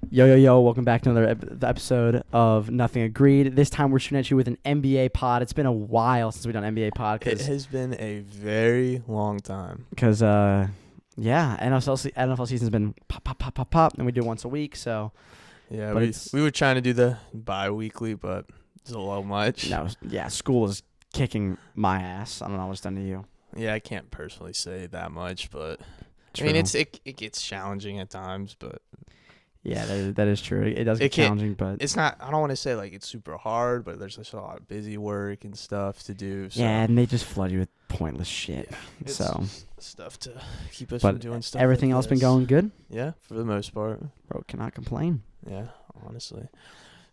Yo, welcome back to another episode of Nothing Agreed. This time we're shooting at you with an NBA pod. It's been a while since we've done NBA pod. It has been a very long time. Because, NFL season's been pop, and we do it once a week, so. Yeah, But we were trying to do the bi-weekly, but it's a little much. No, yeah, school is kicking my ass. I don't know what's done to you. Yeah, I can't personally say that much, but True. I mean, it gets challenging at times, but Yeah, that is true. It does get challenging, but it's not. I don't want to say like it's super hard, but there's just a lot of busy work and stuff to do. So. yeah, and they just flood you with pointless shit. Yeah, it's so stuff to keep us but from doing stuff. everything like else been this. going good? Yeah, for the most part. Bro, cannot complain. Yeah, honestly.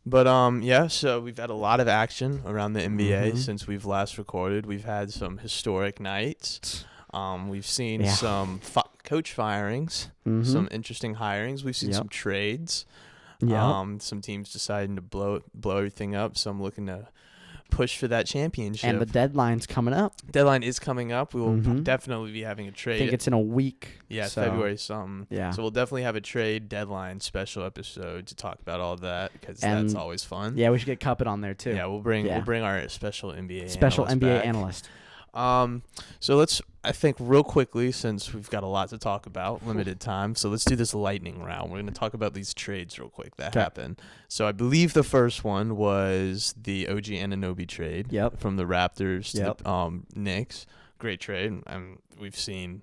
But yeah, so we've had a lot of action around the NBA since we've last recorded. We've had some historic nights. We've seen some coach firings, some interesting hirings. We've seen some trades. Some teams deciding to blow everything up. Some looking to push for that championship. And the deadline's coming up. Deadline is coming up. We will definitely be having a trade. I think it's in a week. Yeah, so. February something. Yeah. So we'll definitely have a trade deadline special episode to talk about all that because that's always fun. Yeah, we should get Cuppet on there too. Yeah, we'll bring our special NBA analyst. So let's, I think real quickly, since we've got a lot to talk about, limited time, so let's do this lightning round. We're going to talk about these trades real quick that happened. So I believe the first one was the OG Anunoby trade from the Raptors to the Knicks. Great trade. We've seen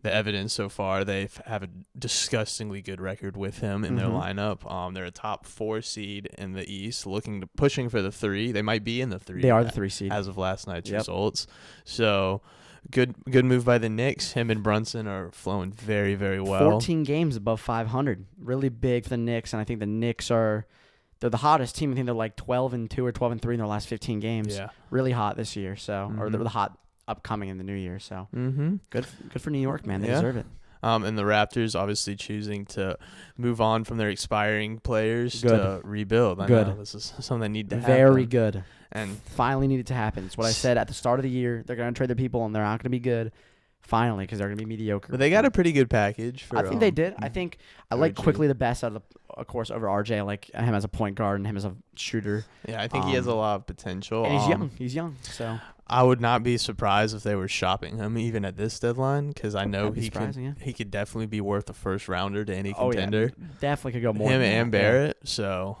the evidence so far. They have a disgustingly good record with him in their lineup. They're a top 4 seed in the East, pushing for the 3. They might be in the 3. They are the 3 seed as of last night's results. So good move by the Knicks. Him and Brunson are flowing very, very well. 14 games above 500, really big for the Knicks, and I think the Knicks they're the hottest team. I think they're like 12-2 or 12-3 in their last 15 games. Yeah, really hot this year. So or they're the hot upcoming in the new year. So good for New York, man. They deserve it. And the Raptors obviously choosing to move on from their expiring players to rebuild. I know this is something that needed to happen. Very good. And finally needed to happen. It's what I said at the start of the year. They're going to trade their people, and they're not going to be good. Finally, because they're going to be mediocre. But they got a pretty good package. I think they did. I think I like quickly the best out of course, over RJ. I like him as a point guard and him as a shooter. Yeah, I think he has a lot of potential. And he's young. He's young. So I would not be surprised if they were shopping him even at this deadline because I know he could definitely be worth a first rounder to any contender. Yeah. Definitely could go more. Him and Barrett. So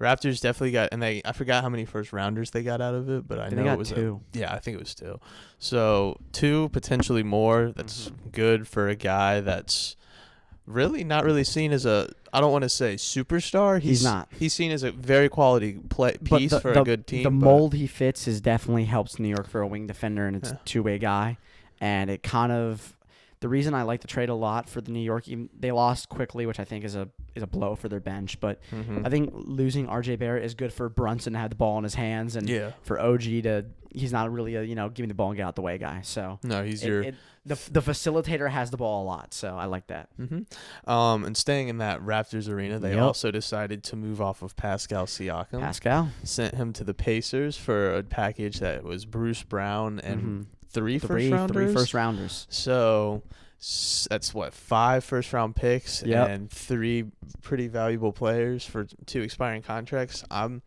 Raptors definitely got, and I forgot how many first rounders they got out of it, but I know it was 2. I think it was 2. So 2, potentially more. That's good for a guy that's really not really seen as I don't want to say superstar. He's not. He's seen as a very quality piece for a good team. The mold he fits is definitely helps New York for a wing defender, and it's a two-way guy. And it kind of the reason I like the trade a lot for the New York, they lost quickly, which I think is a blow for their bench. But I think losing RJ Barrett is good for Brunson to have the ball in his hands, and for OG he's not really a giving the ball and get out the way guy. So no, he's the facilitator has the ball a lot, so I like that. And staying in that Raptors arena, they also decided to move off of Pascal Siakam. Sent him to the Pacers for a package that was Bruce Brown and 3 first rounders. So that's 5 first round picks and 3 pretty valuable players for 2 expiring contracts. I'm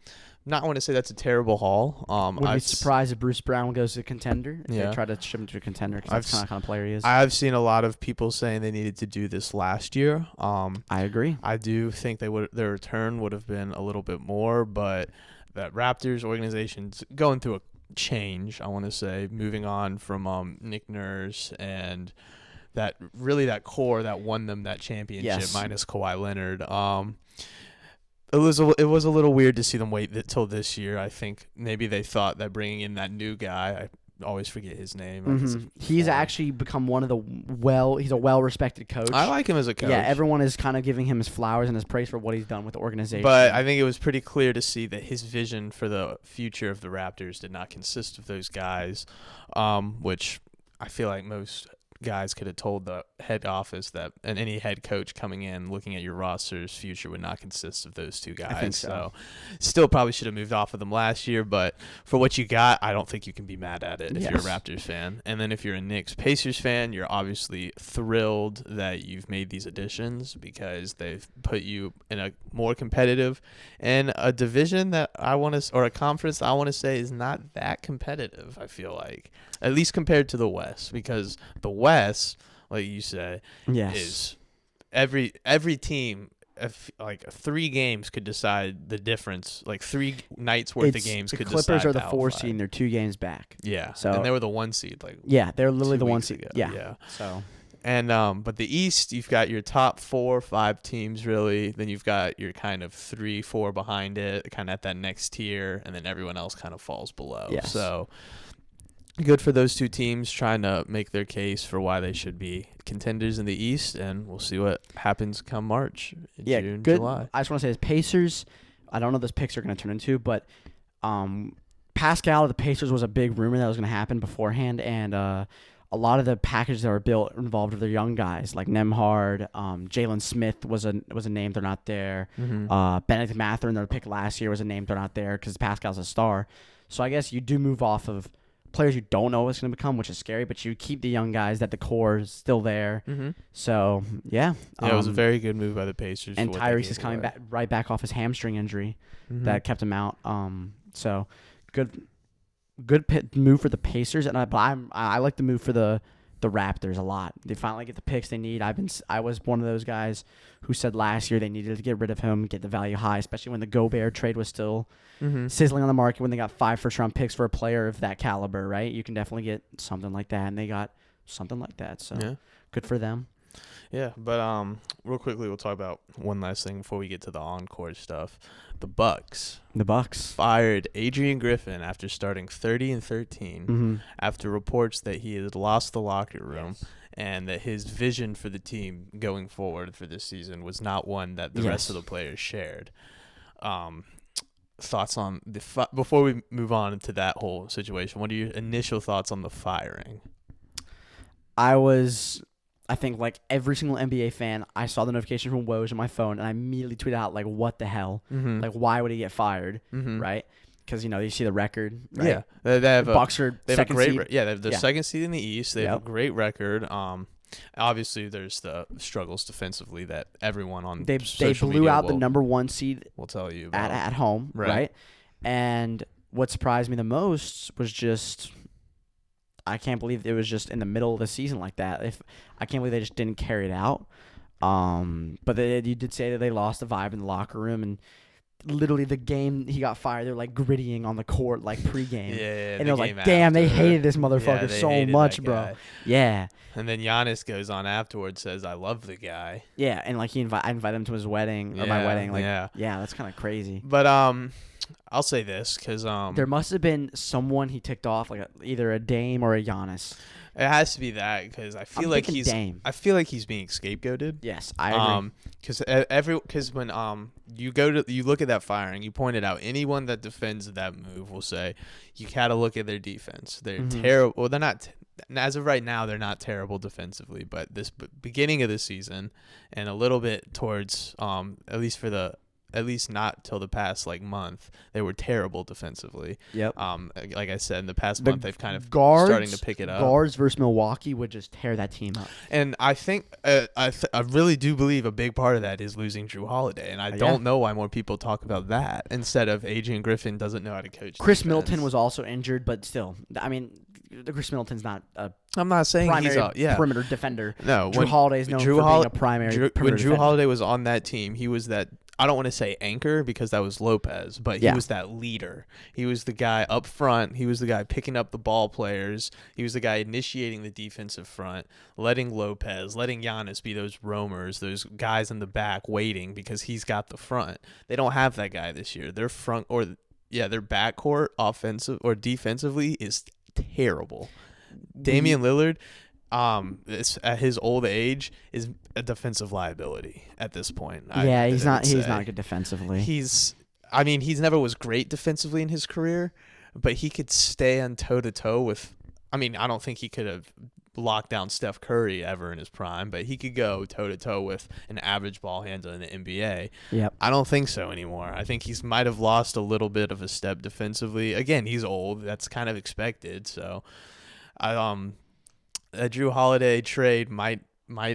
not want to say that's a terrible haul. Would be surprised if Bruce Brown goes to a contender. If they try to ship him to a contender because that's kind of player he is. I've seen a lot of people saying they needed to do this last year. I agree. I do think their return would have been a little bit more, but that Raptors organization's going through a change, I want to say, moving on from Nick Nurse and that core that won them that championship minus Kawhi Leonard. It was a little weird to see them wait till this year. I think maybe they thought that bringing in that new guy, I always forget his name. He's actually become one of he's a well-respected coach. I like him as a coach. Yeah, everyone is kind of giving him his flowers and his praise for what he's done with the organization. But I think it was pretty clear to see that his vision for the future of the Raptors did not consist of those guys, which I feel like most guys could have told the head office that, and any head coach coming in looking at your roster's future would not consist of those two guys. I think so. Still probably should have moved off of them last year, but for what you got, I don't think you can be mad at it if Yes. you're a Raptors fan. And then if you're a Knicks Pacers fan, you're obviously thrilled that you've made these additions because they've put you in a more competitive and a division that I want to, or a conference I want to say is not that competitive, I feel like, at least compared to the West, because the West, like you say, Yes. is every team, if like 3 games could decide the difference. Like 3 nights worth of games the could Clippers decide. are the the 4 outside. seed and they're 2 games back. Yeah. So- and they were the 1 seed. Like Yeah, they're literally 2 the 1 weeks seed. ago. Yeah. So And but the East, you've got your top 4 or 5 teams really. Then you've got your kind of 3, 4 behind it, kind of at that next tier, and then everyone else kind of falls below. Yes. So good for those 2 teams trying to make their case for why they should be contenders in the East, and we'll see what happens come March, yeah, June, good. July. I just want to say this Pacers. I don't know what those picks are going to turn into, but Pascal of the Pacers was a big rumor that was going to happen beforehand, and a lot of the packages that were built involved their young guys like Nemhard, Jalen Smith was a name, they're not there. Mm-hmm. Benedict Mathurin, their pick last year, was a name, they're not there because Pascal's a star. So I guess you do move off of players you don't know what's going to become, which is scary, but you keep the young guys that the core is still there. Mm-hmm. So yeah, Yeah, it was a very good move by the Pacers. and for what they Tyrese gave is coming away. back right back off his hamstring injury Mhm. that kept him out. So good move for the Pacers, and I like the move for the Raptors a lot. They finally get the picks they need. I was one of those guys who said last year they needed to get rid of him, get the value high, especially when the Gobert trade was still Mhm. sizzling on the market when they got 5 first-round picks for a player of that caliber, right? You can definitely get something like that, and they got something like that. So Yeah. good for them. Yeah, but real quickly, we'll talk about one last thing before we get to the on-court stuff. The Bucks The Bucks. fired Adrian Griffin after starting 30-13, Mm-hmm. after reports that he had lost the locker room and that his vision for the team going forward for this season was not one that the rest of the players shared. Thoughts on the before we move on into that whole situation? What are your initial thoughts on the firing? I think like every single NBA fan, I saw the notification from Woj on my phone, and I immediately tweeted out like, "What the hell? Mm-hmm. Like, why would he get fired?" Mm-hmm. Right? Because you see the record. Right? Yeah, they have Bucks are they have a second great seed. they have the Yeah. second seed in the East. They have a Yep. great record. Obviously there's the struggles defensively that everyone on They social blew media out the will number 1 seed tell you about. at home, Right. right? And what surprised me the most was just I can't believe it was just in the middle of the season like that. I can't believe they just didn't carry it out. But you did say that they lost the vibe in the locker room, and literally the game he got fired, they're like grittying on the court like pregame. Yeah, And the they're like, game damn, they after. hated this Yeah, motherfucker they so hated much, that bro. guy. Yeah. And then Giannis goes on afterwards, says, "I love the guy." Yeah, and like I invited him to his wedding or my wedding. Like, yeah. that's kind of crazy. But I'll say this because There must have been someone he ticked off, like either a Dame or a Giannis. it has to be that because I feel I'm like thinking Dame. I feel like he's being scapegoated. Yes, I agree. Because when you look at that firing, you pointed out anyone that defends that move will say you gotta look at their defense. They're Mhm. terrible. Well, they're not. As of right now, they're not terrible defensively. But this beginning of the season and a little bit towards at least not till the past like month, they were terrible defensively. Yep. Like I said, in the past The month, they've kind of guards, starting to pick it up. Guards versus Milwaukee would just tear that team up. And I think I really do believe a big part of that is losing Drew Holiday, and I Yeah. don't know why more people talk about that instead of Adrian Griffin doesn't know how to coach. Chris defense. Middleton was also injured, but still, I mean, Chris Middleton's not a I'm not saying he's primary perimeter defender. no. Drew Holiday is known for being a primary when perimeter Drew defender. Holiday was on that team, he was that. I don't want to say anchor because that was Lopez, but he Yeah. was that leader. He was the guy up front. He was the guy picking up the ball players. He was the guy initiating the defensive front, letting Giannis be those roamers, those guys in the back waiting because he's got the front. They don't have that guy this year. Their their backcourt offensive or defensively is terrible. Damian Lillard, at his old age, is a defensive liability at this point. He's not say. good defensively. He's never was great defensively in his career, but he could stay on toe to toe with. I mean, I don't think he could have lock down Steph Curry ever in his prime, but he could go toe-to-toe with an average ball handler in the NBA. Yep. I don't think so anymore. I think he's might have lost a little bit of a step defensively. Again, he's old. That's kind of expected. So, a Drew Holiday trade might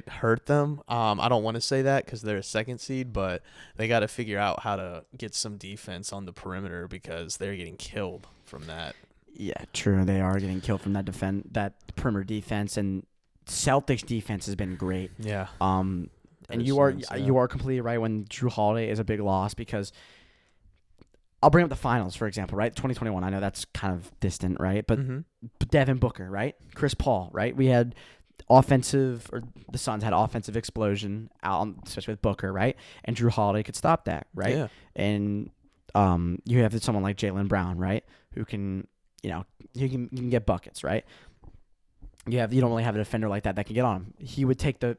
hurt them. I don't want to say that because they're a second seed, but they got to figure out how to get some defense on the perimeter because they're getting killed from that. Yeah, true. They are getting killed from that perimeter defense, and Celtics defense has been great. Yeah. And you are completely right when Drew Holiday is a big loss because I'll bring up the finals, for example, right? 2021. I know that's kind of distant, right? But Devin Booker, right? Chris Paul, right? We had the Suns had offensive explosion especially with Booker, right? And Drew Holiday could stop that, right? Yeah. And you have someone like Jaylen Brown, right? Who can, you can get buckets, right? You don't really have a defender like that can get on him. He would take the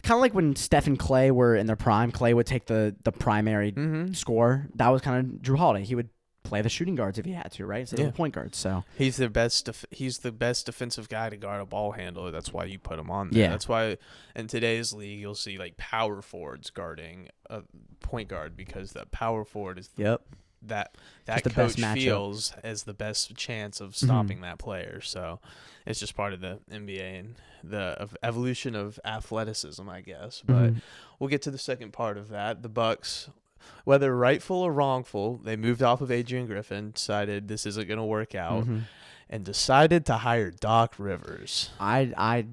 kind of like when Steph and Clay were in their prime. Clay would take the primary score. That was kind of Drew Holiday. He would play the shooting guards if he had to, right? Instead of the point guards. So he's the best. He's the best defensive guy to guard a ball handler. That's why you put him on there. Yeah. That's why in today's league you'll see like power forwards guarding a point guard because the power forward is that coach feels as the best chance of stopping that player. So it's just part of the NBA and the evolution of athleticism, I guess. But we'll get to the second part of that. The Bucks, whether rightful or wrongful, they moved off of Adrian Griffin, decided this isn't going to work out, and decided to hire Doc Rivers. I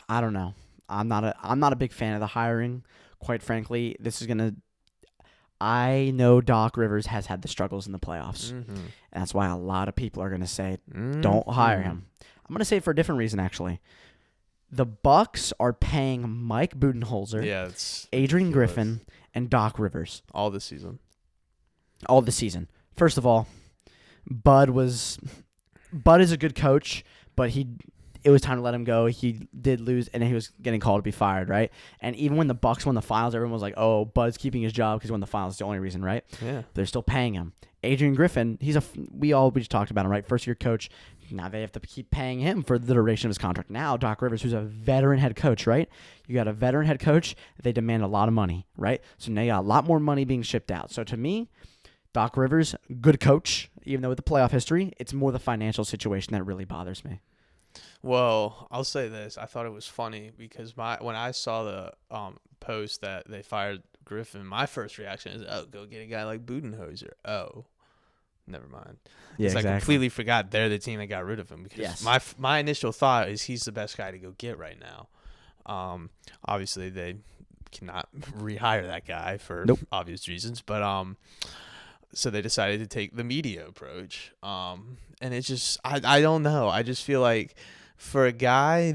don't know. I'm not a big fan of the hiring. Quite frankly, I know Doc Rivers has had the struggles in the playoffs. And that's why a lot of people are going to say, don't hire him. I'm going to say it for a different reason, actually. The Bucks are paying Mike Budenholzer, Adrian Griffin, and Doc Rivers. All this season. First of all, Bud is a good coach, but it was time to let him go. He did lose, and he was getting called to be fired, right? And even when the Bucks won the finals, everyone was like, oh, Bud's keeping his job because he won the finals. It's the only reason, right? Yeah. They're still paying him. Adrian Griffin, we just talked about him, right? First-year coach. Now they have to keep paying him for the duration of his contract. Now Doc Rivers, who's a veteran head coach, right? You got a veteran head coach. They demand a lot of money, right? So now you got a lot more money being shipped out. So to me, Doc Rivers, good coach, even though with the playoff history, it's more the financial situation that really bothers me. Well, I'll say this. I thought it was funny because when I saw the post that they fired Griffin, my first reaction is, oh, go get a guy like Budenholzer. Oh, never mind. Yeah, exactly. I completely forgot they're the team that got rid of him because my initial thought is he's the best guy to go get right now. Obviously, they cannot rehire that guy for obvious reasons, but so they decided to take the media approach. And it's just I don't know. I just feel like for a guy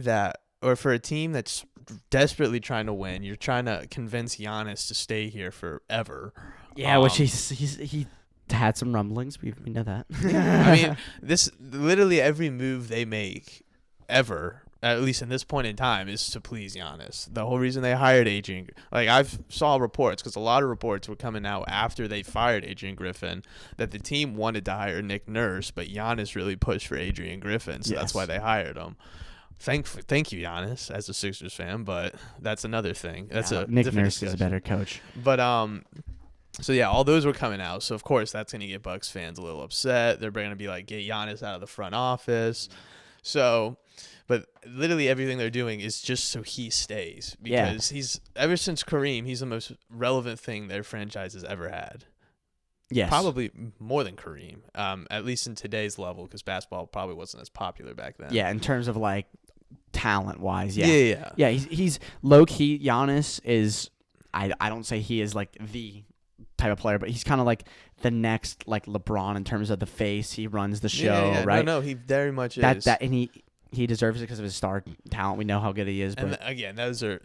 for a team that's desperately trying to win, you're trying to convince Giannis to stay here forever. Yeah, which he had some rumblings. We know that. I mean, literally every move they make ever, at least in this point in time, is to please Giannis. The whole reason they hired Adrian, like I've saw reports, because a lot of reports were coming out after they fired Adrian Griffin, that the team wanted to hire Nick Nurse, but Giannis really pushed for Adrian Griffin, so that's why they hired him. Thank you, Giannis, as a Sixers fan, but that's another thing. That's Nick Nurse is a better coach. But so yeah, all those were coming out. So of course that's gonna get Bucks fans a little upset. They're gonna be like, get Giannis out of the front office. So, but literally everything they're doing is just so he stays because he's ever since Kareem, he's the most relevant thing their franchise has ever had. Yes, probably more than Kareem. At least in today's level, because basketball probably wasn't as popular back then. Yeah, in terms of like talent wise, yeah. He's low key. Giannis is. I don't say he is like the type of player, but he's kind of like the next like LeBron in terms of the face. He runs the show, right? No, he very much is. And he deserves it because of his star talent. We know how good he is. But again,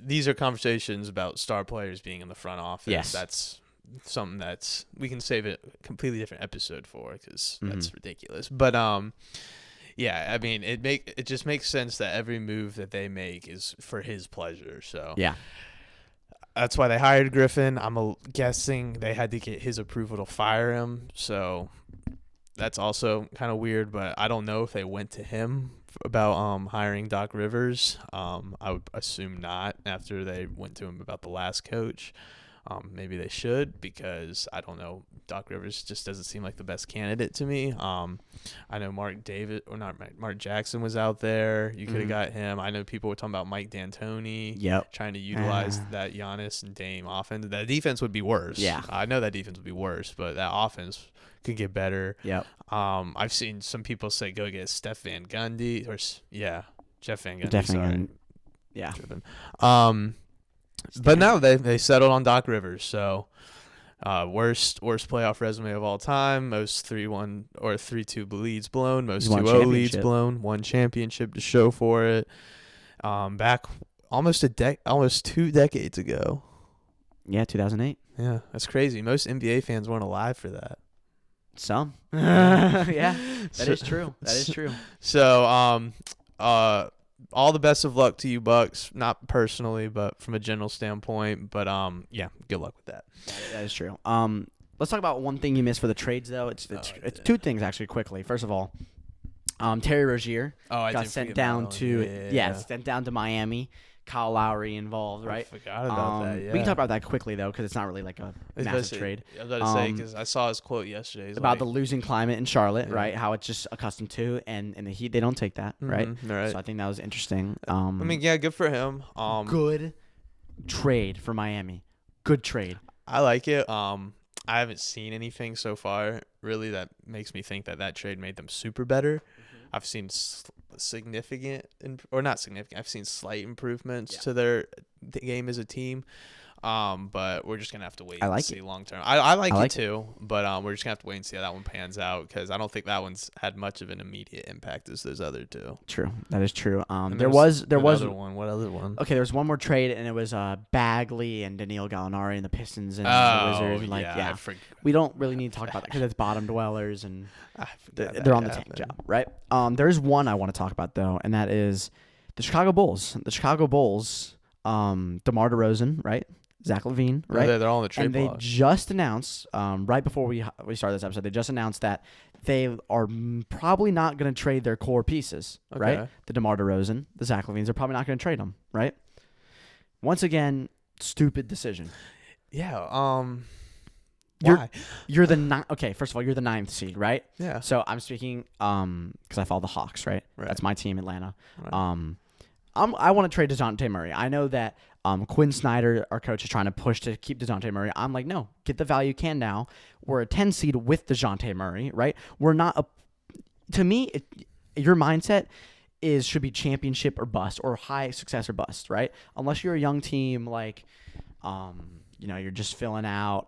these are conversations about star players being in the front office. Yes. That's something that's we can save a completely different episode for because that's ridiculous. But yeah, I mean it just makes sense that every move that they make is for his pleasure. So yeah. That's why they hired Griffin. I'm guessing they had to get his approval to fire him. So that's also kind of weird, but I don't know if they went to him about hiring Doc Rivers. I would assume not after they went to him about the last coach. Maybe they should, because I don't know. Doc Rivers just doesn't seem like the best candidate to me. I know Mark Jackson was out there. You could have got him. I know people were talking about Mike D'Antoni. Trying to utilize that Giannis and Dame offense. That defense would be worse. Yeah. I know that defense would be worse, but that offense could get better. I've seen some people say go get Jeff Van Gundy. Jeff Van Gundy. Definitely. Yeah. But now they settled on Doc Rivers. So worst playoff resume of all time. Most 3-1 or 3-2 leads blown. Most 2-0 leads blown. 1 championship to show for it. Back almost 2 decades ago. Yeah, 2008. Yeah, that's crazy. Most NBA fans weren't alive for that. Some. Yeah, that is true. That is true. So, all the best of luck to you, Bucks. Not personally, but from a general standpoint. But yeah, good luck with that. That is true. Let's talk about one thing you missed for the trades, though. It's 2 things actually. Quickly, first of all, Terry Rozier got sent down to Miami. Kyle Lowry involved, right? I forgot about that. Yeah. We can talk about that quickly though, because it's not really like a massive trade. I was about to say, because I saw his quote yesterday about the losing climate in Charlotte, right? How it's just accustomed to, and the Heat, they don't take that, right? Right. So I think that was interesting. Good for him. Good trade for Miami. Good trade. I like it. I haven't seen anything so far really that makes me think that trade made them super better. I've seen significant or not significant. I've seen slight improvements to their game as a team. But we're just gonna have to wait and see long term. I like it too, but we're just gonna have to wait and see how that one pans out, because I don't think that one's had much of an immediate impact as those other two. True, that is true. There was one. What other one? Okay, there was one more trade, and it was Bagley and Danilo Gallinari and the Pistons and the Wizards. And we don't really need to talk about that because it's bottom dwellers and they're on the tank job, right? There's one I want to talk about though, and that is the Chicago Bulls. The Chicago Bulls, DeMar DeRozan, right? Zach LaVine, right? They're all in the trade block. And they just announced, right before we started this episode, they just announced that they are probably not going to trade their core pieces, right? The DeMar DeRozan, the Zach LaVines, they're probably not going to trade them, right? Once again, stupid decision. Yeah. Why? You're the okay. First of all, you're the 9th seed, right? Yeah. So I'm speaking because I follow the Hawks, right? That's my team, Atlanta. Right. I want to trade DeJounte Murray. I know that Quinn Snyder, our coach, is trying to push to keep DeJounte Murray. I'm like, no, get the value you can now. We're a 10 seed with DeJounte Murray, right? We're not to me, your mindset should be championship or bust, or high success or bust, right? Unless you're a young team like, you're just filling out.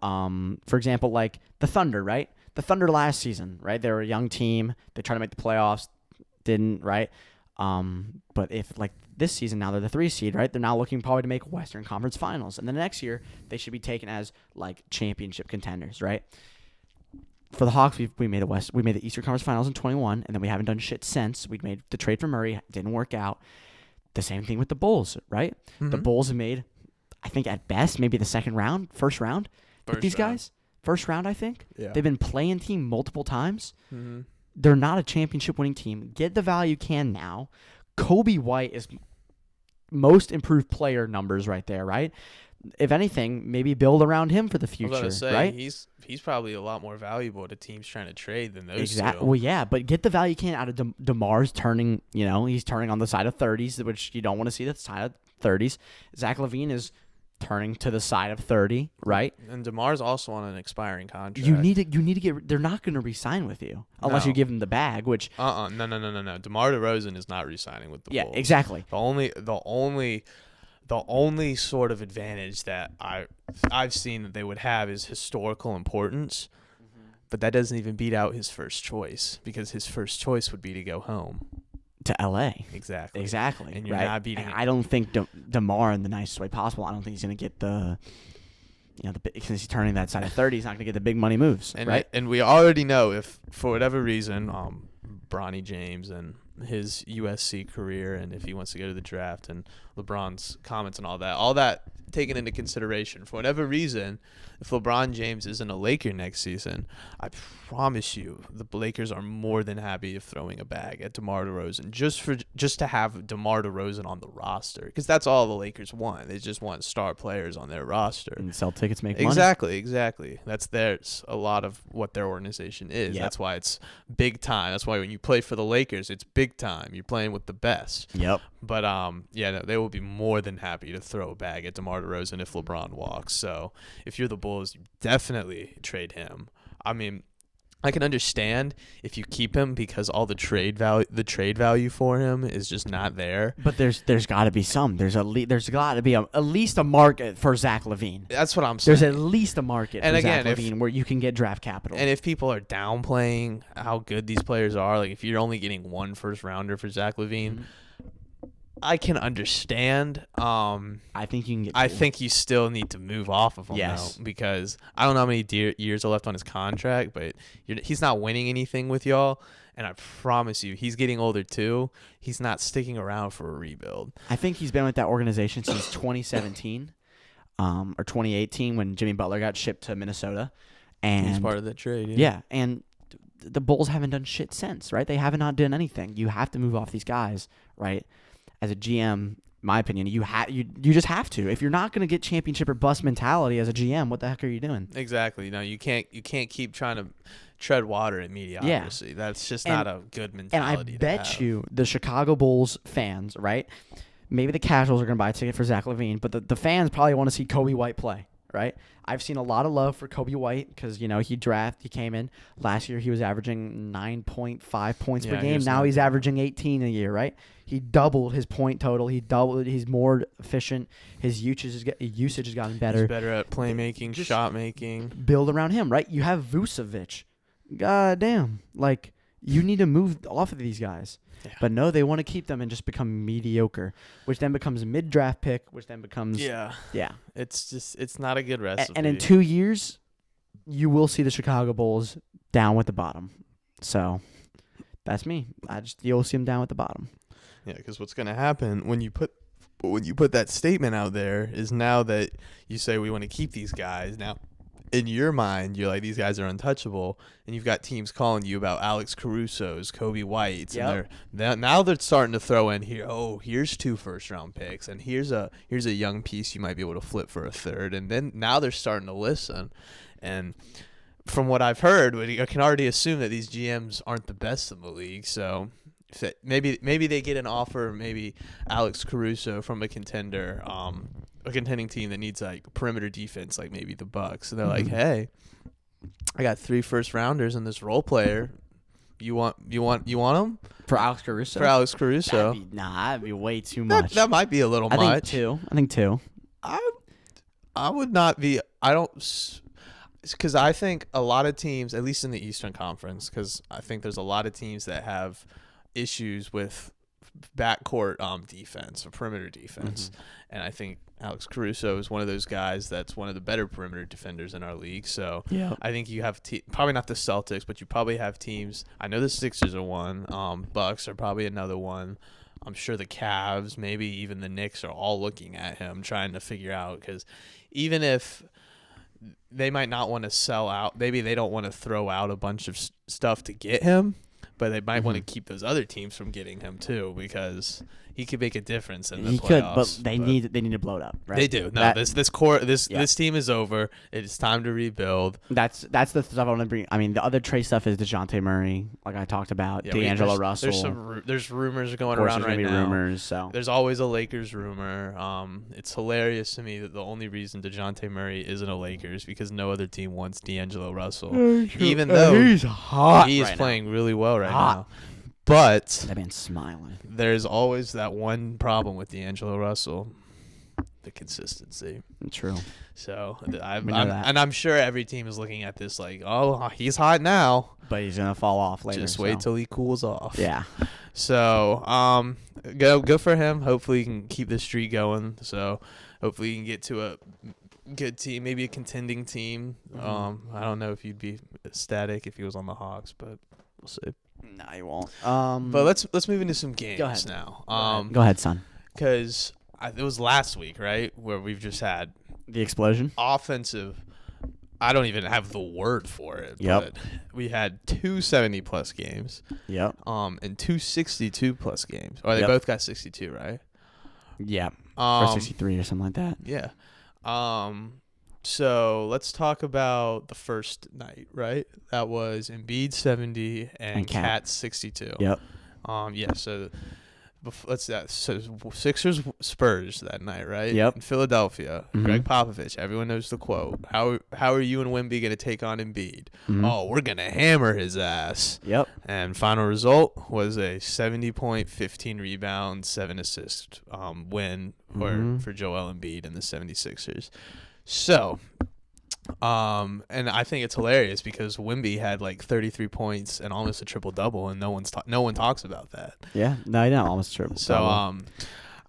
For example, like the Thunder, right? The Thunder last season, right? They were a young team. They tried to make the playoffs, didn't, right? But if like this season now they're the 3 seed, right? They're now looking probably to make Western Conference Finals, and then the next year they should be taken as like championship contenders, right? For the Hawks, we made the Eastern Conference Finals in 21, and then we haven't done shit since. We made the trade for Murray, didn't work out. The same thing with the Bulls, right? The Bulls have made, I think at best maybe the first round with these guys. First round, I think. Yeah. They've been playing team multiple times. They're not a championship winning team. Get the value you can now. Kobe White is most improved player numbers right there, right? If anything, maybe build around him for the future, I was about to say, right? He's probably a lot more valuable to teams trying to trade than those two. Well, yeah, but get the value you can out of DeMar's turning, he's turning on the side of 30s, which you don't want to see the side of 30s. Zach LaVine is turning to the side of 30, right? And DeMar's also on an expiring contract. You need to get. They're not going to re-sign with you unless you give him the bag. Which no. DeMar DeRozan is not re-signing with the Bulls. Yeah, exactly. The only sort of advantage that I've seen that they would have is historical importance, but that doesn't even beat out his first choice, because his first choice would be to go home. To L.A. Exactly. And you're not beating I don't think DeMar, in the nicest way possible, I don't think he's going to get because he's turning that side of 30, he's not going to get the big money moves, right? And we already know, if for whatever reason, Bronny James and his USC career, and if he wants to go to the draft and LeBron's comments and all that taken into consideration, for whatever reason, if LeBron James isn't a Laker next season, I promise you the Lakers are more than happy of throwing a bag at DeMar DeRozan just to have DeMar DeRozan on the roster, because that's all the Lakers want. They just want star players on their roster and sell tickets, make money. Exactly. That's a lot of what their organization is. Yep. That's why it's big time. That's why when you play for the Lakers, it's big time. You're playing with the best. Yep. But no, they will be more than happy to throw a bag at DeMar DeRozan if LeBron walks. So if you're the Bulls, you definitely trade him. I mean, I can understand if you keep him because all the trade value for him is just not there. But there's got to be some. There's got to be at least a market for Zach LaVine. That's what I'm saying. There's at least a market and for again, Zach LaVine where you can get draft capital. And if people are downplaying how good these players are, like if you're only getting one first rounder for Zach LaVine, Mm-hmm. I can understand. I think you can get. I think you still need to move off of him Yes. now, because I don't know how many years are left on his contract, but he's not winning anything with y'all. And I promise you, he's getting older too. He's not sticking around for a rebuild. I think he's been with that organization since 2017, or 2018 when Jimmy Butler got shipped to Minnesota, and He's part of that trade. yeah, and the Bulls haven't done shit since, right? They haven't not done anything. You have to move off these guys, right? As a GM, my opinion, you just have to. If you're not going to get championship or bust mentality as a GM, what the heck are you doing? Exactly. No, you can't keep trying to tread water in mediocrity. That's just not a good mentality. And I bet you the Chicago Bulls fans, right? Maybe the casuals are going to buy a ticket for Zach LaVine, but the fans probably want to see Kobe White play, right? I've seen a lot of love for Kobe White because, he came in. Last year he was averaging 9.5 points per game. Now he's averaging 18 a year, right? He doubled his point total. He's more efficient. His usage has gotten better. He's better at playmaking, shot making. Build around him, right? You have Vucevic. God damn. Like, you need to move off of these guys. Yeah. But no, they want to keep them and just become mediocre, which then becomes a mid-draft pick, which then becomes... Yeah. It's not a good recipe. And in 2 years, you will see the Chicago Bulls down with the bottom. So, that's me. You'll see them down with the bottom. Yeah, because what's going to happen when you put that statement out there is, now that you say we want to keep these guys, now in your mind you're like, these guys are untouchable, and you've got teams calling you about Alex Caruso's, Kobe White's, Yep. and now they're starting to throw in here, here's 2 first-round picks, and here's a young piece you might be able to flip for a third, and then now they're starting to listen. And from what I've heard, I can already assume that these GMs aren't the best in the league, so maybe they get an offer, maybe Alex Caruso from a contending team that needs like perimeter defense, like maybe the Bucks. And they're like, hey, I got 3 first rounders and this role player. You want them For Alex Caruso? for Alex Caruso? That'd be way too much. That might be a little much. I think two. I would not be. I don't. Because I think a lot of teams, at least in the Eastern Conference, because I think there's a lot of teams that have issues with backcourt defense or perimeter defense. Mm-hmm. And I think Alex Caruso is one of those guys that's one of the better perimeter defenders in our league. So Yeah. I think you have probably not the Celtics, but you probably have teams. I know the Sixers are one. Bucks are probably another one. I'm sure the Cavs, maybe even the Knicks, are all looking at him, trying to figure out, because even if they might not want to sell out, maybe they don't want to throw out a bunch of stuff to get him, but they might want to keep those other teams from getting him too, because he could make a difference in the playoffs. Could, but they need to blow it up, right? They do. No, this team is over. It is time to rebuild. That's the stuff I want to bring. I mean, the other trade stuff is DeJounte Murray, like I talked about, D'Angelo Russell. There's rumors going Of course, around there's right gonna be now. rumors. So There's always a Lakers rumor. It's hilarious to me that the only reason DeJounte Murray isn't a Lakers because no other team wants D'Angelo Russell, even though he's hot. he is right playing really well right Hot. now. But That man's smiling. there's always that one problem with D'Angelo Russell: the consistency. True. So We know that. I'm sure every team is looking at this like, oh, he's hot now. But he's gonna fall off later. Just wait till he cools off. Yeah. So, go for him. Hopefully, he can keep this streak going. So, hopefully, he can get to a good team, maybe a contending team. I don't know if you'd be ecstatic if he was on the Hawks, but we'll see. No, he won't. But let's move into some games Go ahead. now. Go ahead, son. Because it was last week, right, where we've just had The explosion. offensive. I don't even have the word for it. Yep. But we had 270 plus games. Yep. And 262 plus games. Or they Yep. both got 62, right? Yeah. Or 63 or something like that. Yeah. So let's talk about the first night, right? That was Embiid 70 and Cat 62. Yep. Yeah. So let's that. So Sixers Spurs that night, right? Yep. In Philadelphia. Mhm. Greg Popovich. Everyone knows the quote. How are you and Wemby gonna take on Embiid? Mhm. Oh, we're gonna hammer his ass. Yep. And final result was a 70-point, 15 rebound, 7 assist win for Joel Embiid and the 76ers. So, and I think it's hilarious because Wemby had like 33 points and almost a triple double, and no one talks about that. Yeah. No, I know. Almost triple. So,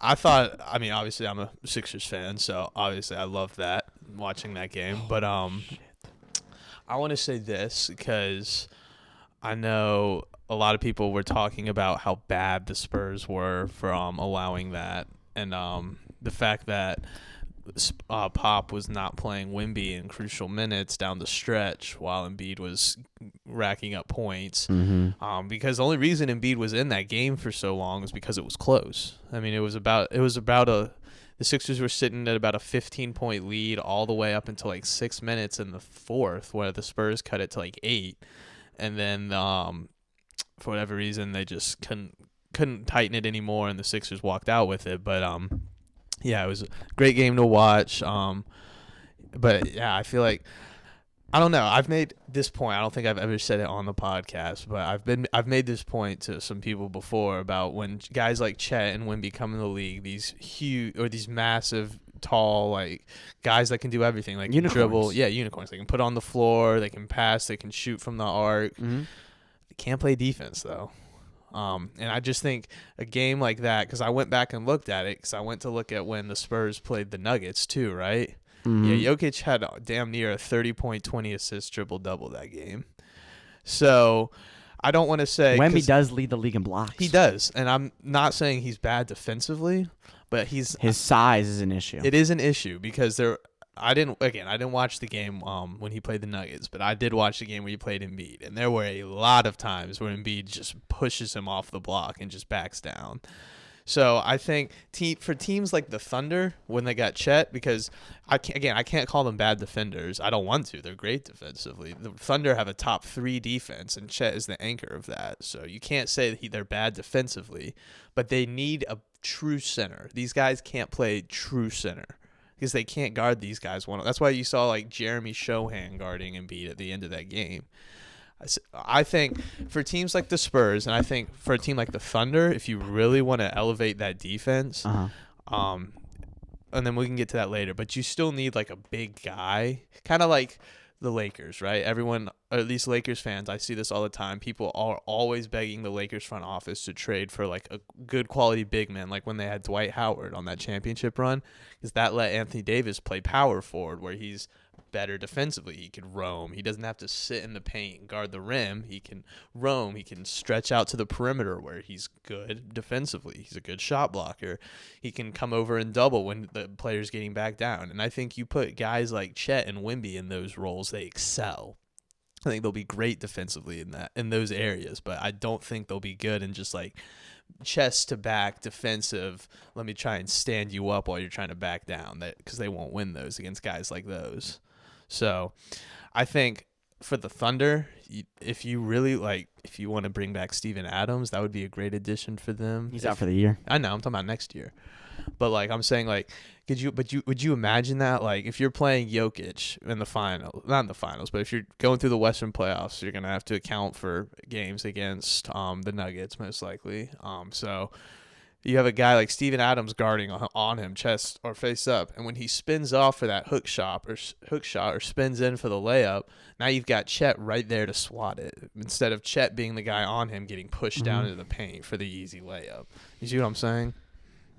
I thought, I mean, obviously I'm a Sixers fan, so obviously I love that, watching that game. But I want to say this because I know a lot of people were talking about how bad the Spurs were for allowing that, and the fact that Pop was not playing Wemby in crucial minutes down the stretch while Embiid was racking up points. Mm-hmm. Because the only reason Embiid was in that game for so long was because it was close. I mean, the Sixers were sitting at about a 15-point lead all the way up until like 6 minutes in the fourth, where the Spurs cut it to like 8, and then for whatever reason they just couldn't tighten it anymore, and the Sixers walked out with it. But yeah, it was a great game to watch. But yeah, I feel like, I don't know. I've made this point. I don't think I've ever said it on the podcast, but I've made this point to some people before about when guys like Chet and Wemby come in the league, these huge or these massive, tall, like guys that can do everything, like Unicorns. dribble. Yeah, unicorns. They can put on the floor. They can pass. They can shoot from the arc. Mm-hmm. They can't play defense though. And I just think a game like that, because I went back and looked at it, because I went to look at when the Spurs played the Nuggets too, right? Mm-hmm. Yeah, Jokic had damn near a 30-point, 20-assist triple-double that game. So I don't want to say Wemby does lead the league in blocks. he does, and I'm not saying he's bad defensively, but his size is an issue. It is an issue because I didn't watch the game when he played the Nuggets, but I did watch the game where he played Embiid, and there were a lot of times where Embiid just pushes him off the block and just backs down. So I think for teams like the Thunder, when they got Chet, because I can't call them bad defenders. I don't want to. They're great defensively. The Thunder have a top 3 defense, and Chet is the anchor of that. So you can't say that they're bad defensively, but they need a true center. These guys can't play true center because they can't guard these guys. That's why you saw like Jeremy Shohan guarding Embiid at the end of that game. I think for teams like the Spurs, and I think for a team like the Thunder, if you really want to elevate that defense, and then we can get to that later, but you still need like a big guy, kind of like the Lakers, right? Everyone, or at least Lakers fans, I see this all the time. People are always begging the Lakers front office to trade for like a good quality big man, like when they had Dwight Howard on that championship run, because that let Anthony Davis play power forward, where he's better defensively. He could roam. He doesn't have to sit in the paint and guard the rim. He can roam. He can stretch out to the perimeter where he's good defensively. He's a good shot blocker. He can come over and double when the player's getting back down. And I think you put guys like Chet and Wemby in those roles, they excel. I think they'll be great defensively in those areas, but I don't think they'll be good in just like chest to back defensive, let me try and stand you up while you're trying to back down, because they won't win those against guys like those. So I think for the Thunder, if you want to bring back Steven Adams, that would be a great addition for them. He's out for the year. I know, I'm talking about next year. But like I'm saying, like, would you imagine that, like, if you're playing Jokic in the final, not in the finals, but if you're going through the Western playoffs, you're gonna have to account for games against the Nuggets most likely. So you have a guy like Steven Adams guarding on him, chest or face up, and when he spins off for that hook shot or spins in for the layup, now you've got Chet right there to swat it, instead of Chet being the guy on him getting pushed down into the paint for the easy layup. You see what I'm saying?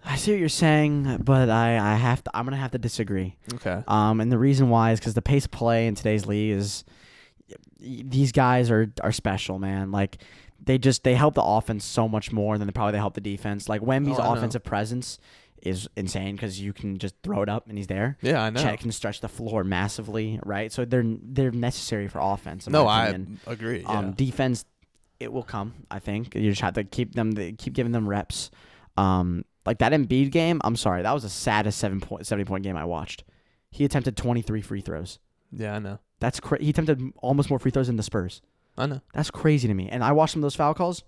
I see what you're saying, but I'm gonna have to disagree. Okay. And the reason why is because the pace of play in today's league is, these guys are special, man. Like, they help the offense so much more than they help the defense. Like Wemby's offensive presence is insane because you can just throw it up and he's there. Yeah, I know. Chet can stretch the floor massively, right? So they're necessary for offense. In No, my I opinion. agree. Yeah. Defense, it will come. I think you just have to keep giving them reps. Like that Embiid game. I'm sorry, that was the saddest 70-point game I watched. He attempted 23 free throws. Yeah, I know. That's he attempted almost more free throws than the Spurs. I know. That's crazy to me. And I watched some of those foul calls.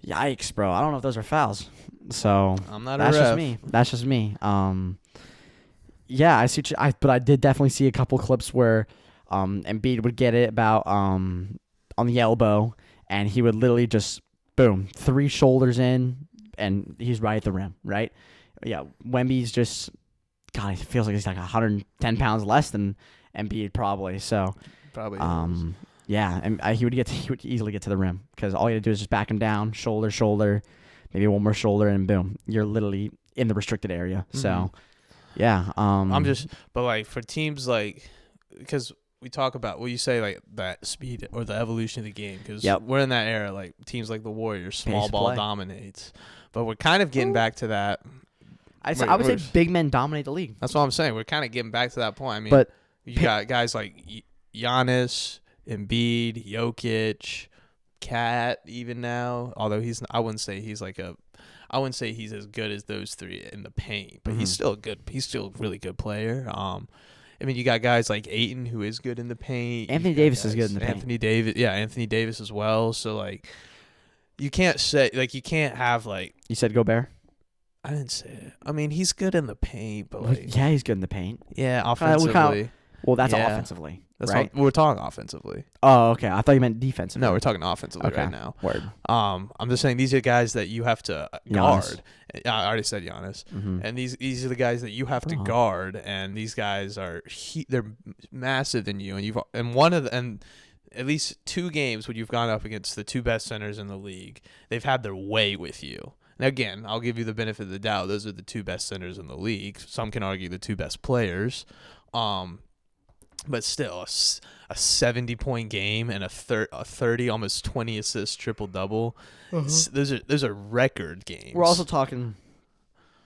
Yikes, bro! I don't know if those are fouls. So I'm not that's a ref. just me. That's just me. Yeah, I see. But I did definitely see a couple clips where Embiid would get it about on the elbow, and he would literally just boom 3 shoulders in, and he's right at the rim. Right? Yeah, Wemby's just God. It feels like he's like 110 pounds less than Embiid probably. So Probably. yeah, and he would easily get to the rim because all you had to do is just back him down, shoulder, maybe one more shoulder, and boom, you're literally in the restricted area. Mm-hmm. So, yeah. But like for teams like, because we talk about you say like that speed or the evolution of the game because we're in that era like teams like the Warriors, small ball dominates, but we're kind of getting back to that. I would say big men dominate the league. That's what I'm saying. We're kind of getting back to that point. I mean, but you got guys like Giannis, Embiid, Jokic, Cat, even now. Although I wouldn't say he's as good as those 3 in the paint, but he's still good. He's still a really good player. I mean, you got guys like Ayton who is good in the paint. Anthony Davis is good in the paint. Anthony Davis as well. So like, you can't have like. You said Gobert? I didn't say it. I mean, he's good in the paint, but like. Yeah, he's good in the paint. Yeah, offensively. Well, that's offensively. That's right? we're talking offensively. Oh, okay. I thought you meant defensively. No, we're talking offensively right now. Word. I'm just saying these are guys that you have to guard. I already said Giannis, and these are the guys that you have to guard, and these guys are they're massive than you, and at least 2 games when you've gone up against the 2 best centers in the league, they've had their way with you. Now again, I'll give you the benefit of the doubt. Those are the 2 best centers in the league. Some can argue the 2 best players. But still, a 70-point game and a 30, almost 20 assist triple double. Those are record games. We're also talking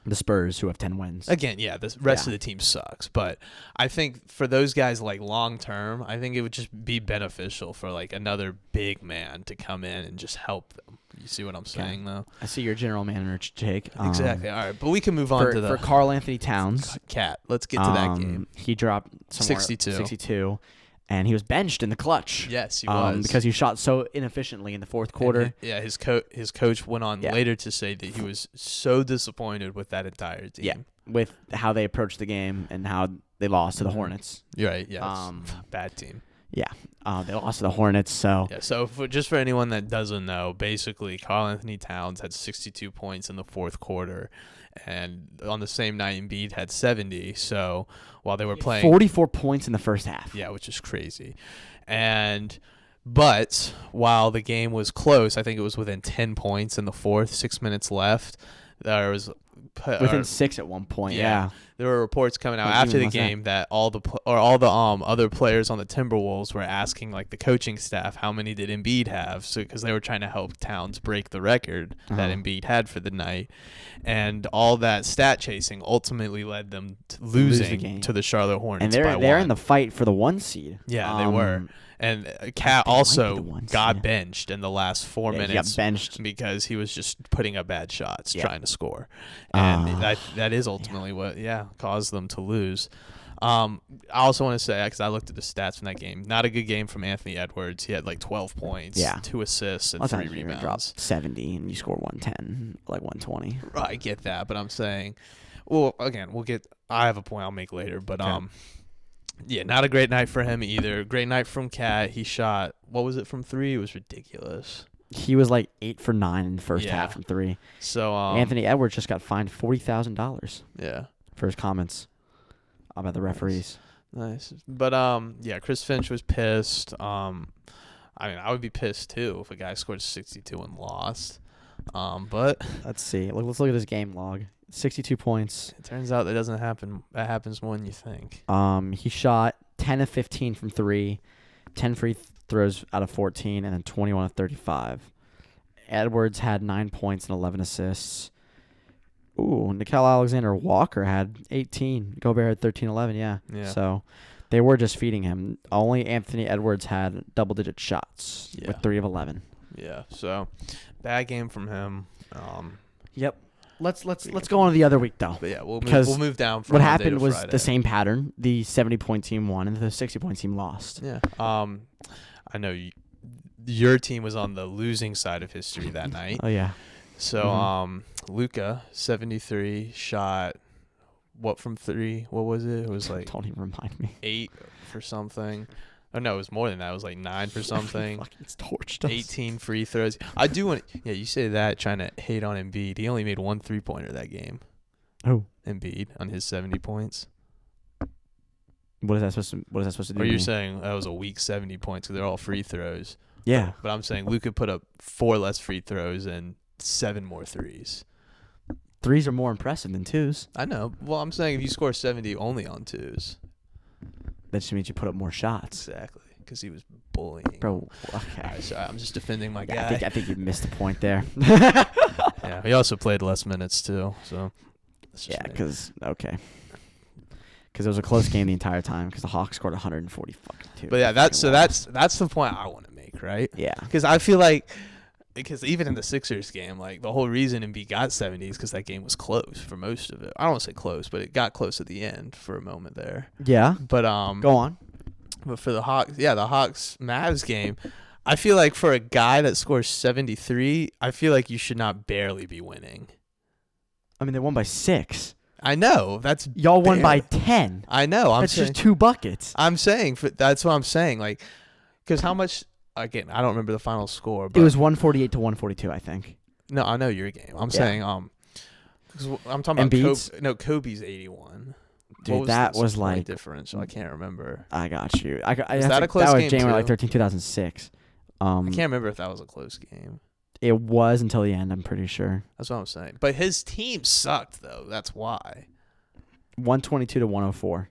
the Spurs who have 10 wins. Again, yeah, the rest of the team sucks. But I think for those guys, like long term, I think it would just be beneficial for like another big man to come in and just help them. You see what I'm saying, though? I see your general manager, Jake. Exactly. All right, but we can move on to for Karl Anthony Towns. Cat. Let's get to that game. He dropped 62, and he was benched in the clutch. Yes, he was because he shot so inefficiently in the fourth quarter. His coach went on later to say that he was so disappointed with that entire team. Yeah, with how they approached the game and how they lost to the Hornets. You're right. Yeah, bad team. Yeah, they lost to the Hornets. So so for anyone that doesn't know, basically, Karl Anthony Towns had 62 points in the fourth quarter, and on the same night, Embiid had 70. So while they were playing, 44 points in the first half. Yeah, which is crazy. But while the game was close, I think it was within 10 points in the fourth. 6 minutes left. There was within 6 at one point. Yeah. There were reports coming out after the game that all the other players on the Timberwolves were asking like the coaching staff how many did Embiid have, so because they were trying to help Towns break the record that Embiid had for the night, and all that stat chasing ultimately led them to losing to the Charlotte Hornets. And they're in the fight for the 1 seed. Yeah, they were. And Cat also got benched in the last 4 minutes. He got benched because he was just putting up bad shots, trying to score, and that is ultimately what caused them to lose. I also want to say, because I looked at the stats from that game, not a good game from Anthony Edwards. He had like 12 points, 2 assists, and 3 rebounds. Dropped 70 and you score 110, like 120. I get that, but I'm saying, well, again, I have a point I'll make later, but yeah, not a great night for him either. Great night from Cat. He shot, what was it from 3? It was ridiculous. He was like 8 for 9 in the first half from 3. So Anthony Edwards just got fined $40,000. Yeah, for his comments about the referees. Nice. But Chris Finch was pissed. I mean, I would be pissed too if a guy scored 62 and lost. But let's see. Let's look at his game log. 62 points. It turns out that doesn't happen. That happens more than you think. He shot 10 of 15 from 3, 10 free throws out of 14, and then 21 of 35. Edwards had 9 points and 11 assists. Ooh, Nickel Alexander-Walker had 18. Gobert had 13, 11. Yeah. Yeah. So they were just feeding him. Only Anthony Edwards had double-digit shots with 3 of 11. Yeah. So bad game from him. Yep. Let's go on to the other week though. But yeah, we'll Because move down from What Monday happened to was Friday. the same pattern. The 70-point team won and the 60-point team lost. Yeah. I know your team was on the losing side of history that night. Oh yeah. So Luka 73 shot what from 3? What was it? It was like Don't even remind me. 8 for something. Oh no, it was more than that. It was like 9 for something. Fucking torched us. 18 free throws. I do want. Yeah, you say that trying to hate on Embiid. He only made 1 3-pointer that game. Oh. Embiid on his 70 points. What is that supposed to do? Or to you're me? saying that was a weak 70 points because they're all free throws. Yeah. But I'm saying Luka put up 4 less free throws and 7 more threes. Threes are more impressive than twos. I know. Well, I'm saying if you score 70 only on 2s. That just means you put up more shots. Exactly. Because he was bullying. Bro, okay. All right, sorry, I'm just defending my Yeah, guy. I think you missed a point there. Yeah, he also played less minutes too. So that's just Yeah, me. because it was a close game the entire time because the Hawks scored 140 fucking two. But yeah, that's the point I want to make, right? Yeah. Because I feel like even in the Sixers game, like the whole reason Embiid got 70 is because that game was close for most of it. I don't want to say close, but it got close at the end for a moment there. Yeah. But Go on. But for the Hawks, the Hawks Mavs game, I feel like for a guy that scores 73, I feel like you should not barely be winning. I mean, they won by 6. I know that's Y'all won by barely. 10. I know. That's just 2 buckets. I'm saying that's what I'm saying. Like, because how much? Again, I don't remember the final score. But It was 148 to 142, I think. no, I know your game. I'm Yeah. saying 'cause I'm talking about Embiid's? Kobe's 81. Dude, What that the was point like differential. I can't remember. I got you. Was that a close that was game January too? 13, 2006. I can't remember if that was a close game. It was until the end, I'm pretty sure. That's what I'm saying. But his team sucked though. That's why. 122 to 104.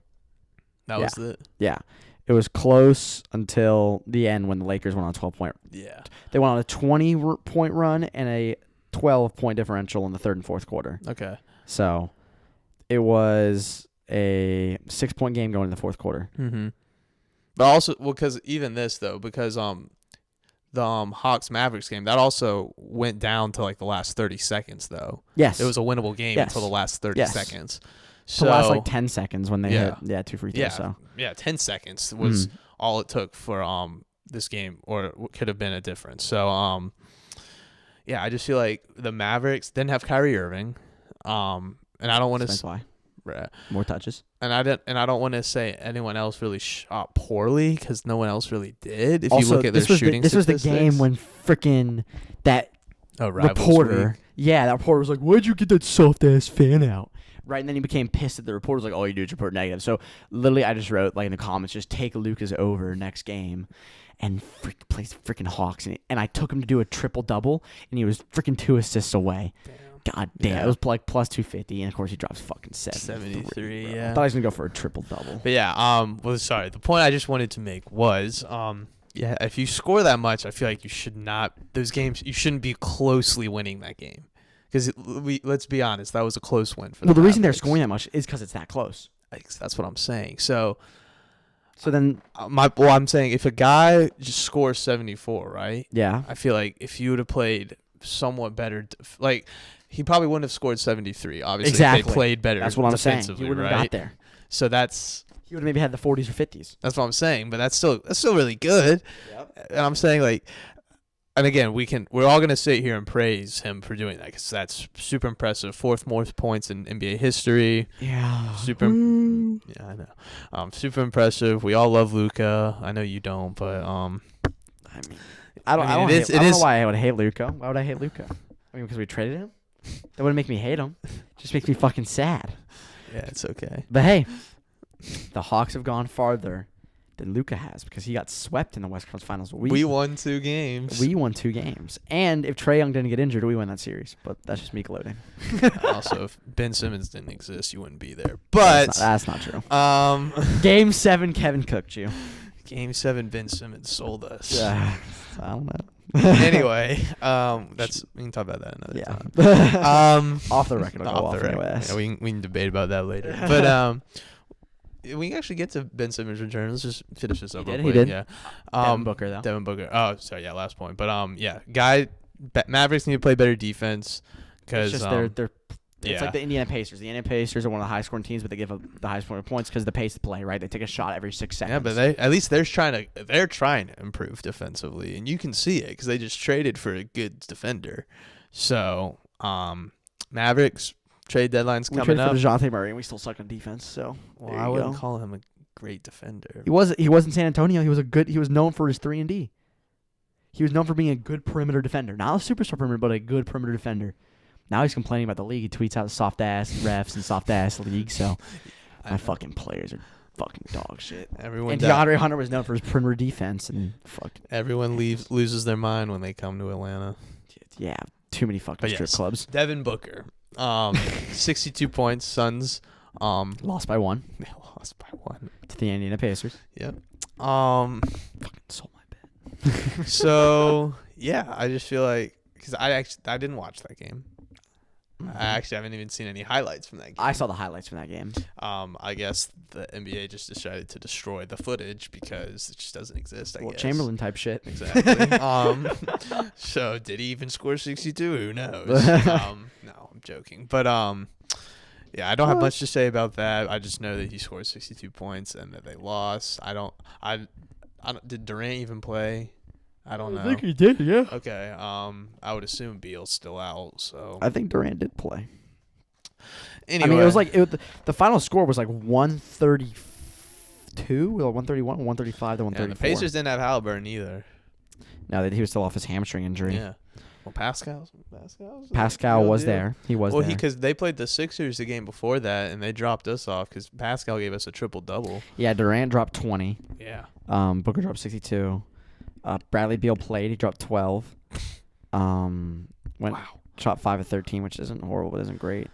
That was it. Yeah. It was close until the end when the Lakers went on a 12-point. Yeah. They went on a 20-point run and a 12-point differential in the third and fourth quarter. Okay. So it was a 6-point game going in the fourth quarter. Mm-hmm. But also, because even this though, because the Hawks Mavericks game that also went down to like the last 30 seconds though. Yes. It was a winnable game Yes. until the last 30 Yes. seconds. to So the last like 10 seconds when they Yeah. hit 2 free throws. yeah, So 10 seconds was all it took for this game, or it could have been a difference. So I just feel like the Mavericks didn't have Kyrie Irving, and I don't want that's to. why more touches. And I don't want to say anyone else really shot poorly because no one else really did. If Also, you look at their shooting, this was the statistics. game when freaking that Rivals reporter, Week. yeah, that reporter was like, "Why'd you get that soft ass fan out?" Right, and then he became pissed at the reporter. Was like, "All you do is report negative." So literally, I just wrote like in the comments, "Just take Lucas over next game." And plays freaking Hawks, and I took him to do a triple double, and he was freaking 2 assists away. God damn, Yeah. it was like plus 250, and of course he drops fucking 73. Yeah. I thought he was gonna go for a triple double. But yeah, sorry. The point I just wanted to make was, if you score that much, I feel like you should not. Those games, you shouldn't be closely winning that game, because let's be honest, that was a close win for. Well, the reason they're Mavericks. scoring that much is because it's that close. That's what I'm saying. So then, I'm saying if a guy just scores 74, right? yeah, I feel like if you would have played somewhat better, like he probably wouldn't have scored 73. Obviously, if Exactly. they played better. that's what I'm saying. He defensively, wouldn't have right? got there. So that's He would have maybe had the 40s or 50s. what I'm saying. But that's still really good. Yep. And I'm saying like, and again, we're all gonna sit here and praise him for doing that because that's super impressive. 4th most points in NBA history. Yeah. Super. Yeah, I know. Super impressive. We all love Luka. I know you don't, but I mean, I don't it know is- why I would hate Luka. Why would I hate Luka? I mean, because we traded him? That wouldn't make me hate him. Just makes me fucking sad. yeah, it's okay. But hey, the Hawks have gone farther than Luka has because he got swept in the West Conference Finals. We won 2 games. We won 2 games. And if Trae Young didn't get injured, we win that series. But that's just me gloating. Also, if Ben Simmons didn't exist, you wouldn't be there. But That's not true. um, Game 7, Kevin cooked you. Game 7, Ben Simmons sold us. Yeah, I don't know. Anyway, we can talk about that another time. Off the record, I'll go off off the record. anyways. Yeah, we can debate about that later. But we can actually get to Ben Simmons' return. Let's just finish this up. He did. Yeah. Devin Booker though. Devin Booker. Oh, sorry. Yeah, last point. But Mavericks need to play better defense because It's just it's like the Indiana Pacers. The Indiana Pacers are one of the high scoring teams, but they give up the highest scoring points because of the pace of play. Right? They take a shot every 6 seconds. Yeah, but at least they're trying to improve defensively, and you can see it because they just traded for a good defender. So, Mavericks trade deadline's we coming traded up. for DeJounte Murray, and we still suck on defense. So Well, I wouldn't call him a great defender. He was in San Antonio. He was known for his 3-and-D. He was known for being a good perimeter defender, not a superstar perimeter, but a good perimeter defender. Now he's complaining about the league. He tweets out soft ass refs and soft ass league. So my fucking players are fucking dog shit. And DeAndre Hunter was known for his perimeter defense, and everyone loses their mind when they come to Atlanta. Yeah, too many fucking strip clubs. Devin Booker, 62 points. Suns lost by 1. They lost by 1 to the Indiana Pacers. Yep. Fucking sold my bet. So yeah, I just feel like because I didn't watch that game. I actually haven't even seen any highlights from that game. I saw the highlights from that game. I guess the NBA just decided to destroy the footage because it just doesn't exist. I guess Chamberlain type shit. Exactly. So did he even score 62? Who knows? No, I'm joking. But yeah, I don't have much to say about that. I just know that he scored 62 points and that they lost. I don't. Did Durant even play? I don't know. I think he did, yeah. Okay. I would assume Beal's still out. So I think Durant did play. Anyway, I mean, it was like the final score was like 132 or 131, 135 to 134. And the Pacers didn't have Halliburton either. No, he was still off his hamstring injury. Yeah. Well, Pascal was there. He was there. Because they played the Sixers the game before that, and they dropped us off because Pascal gave us a triple-double. Yeah, Durant dropped 20. Yeah. Booker dropped 62. Bradley Beal played. He dropped 12. Shot 5 of 13, which isn't horrible, but isn't great.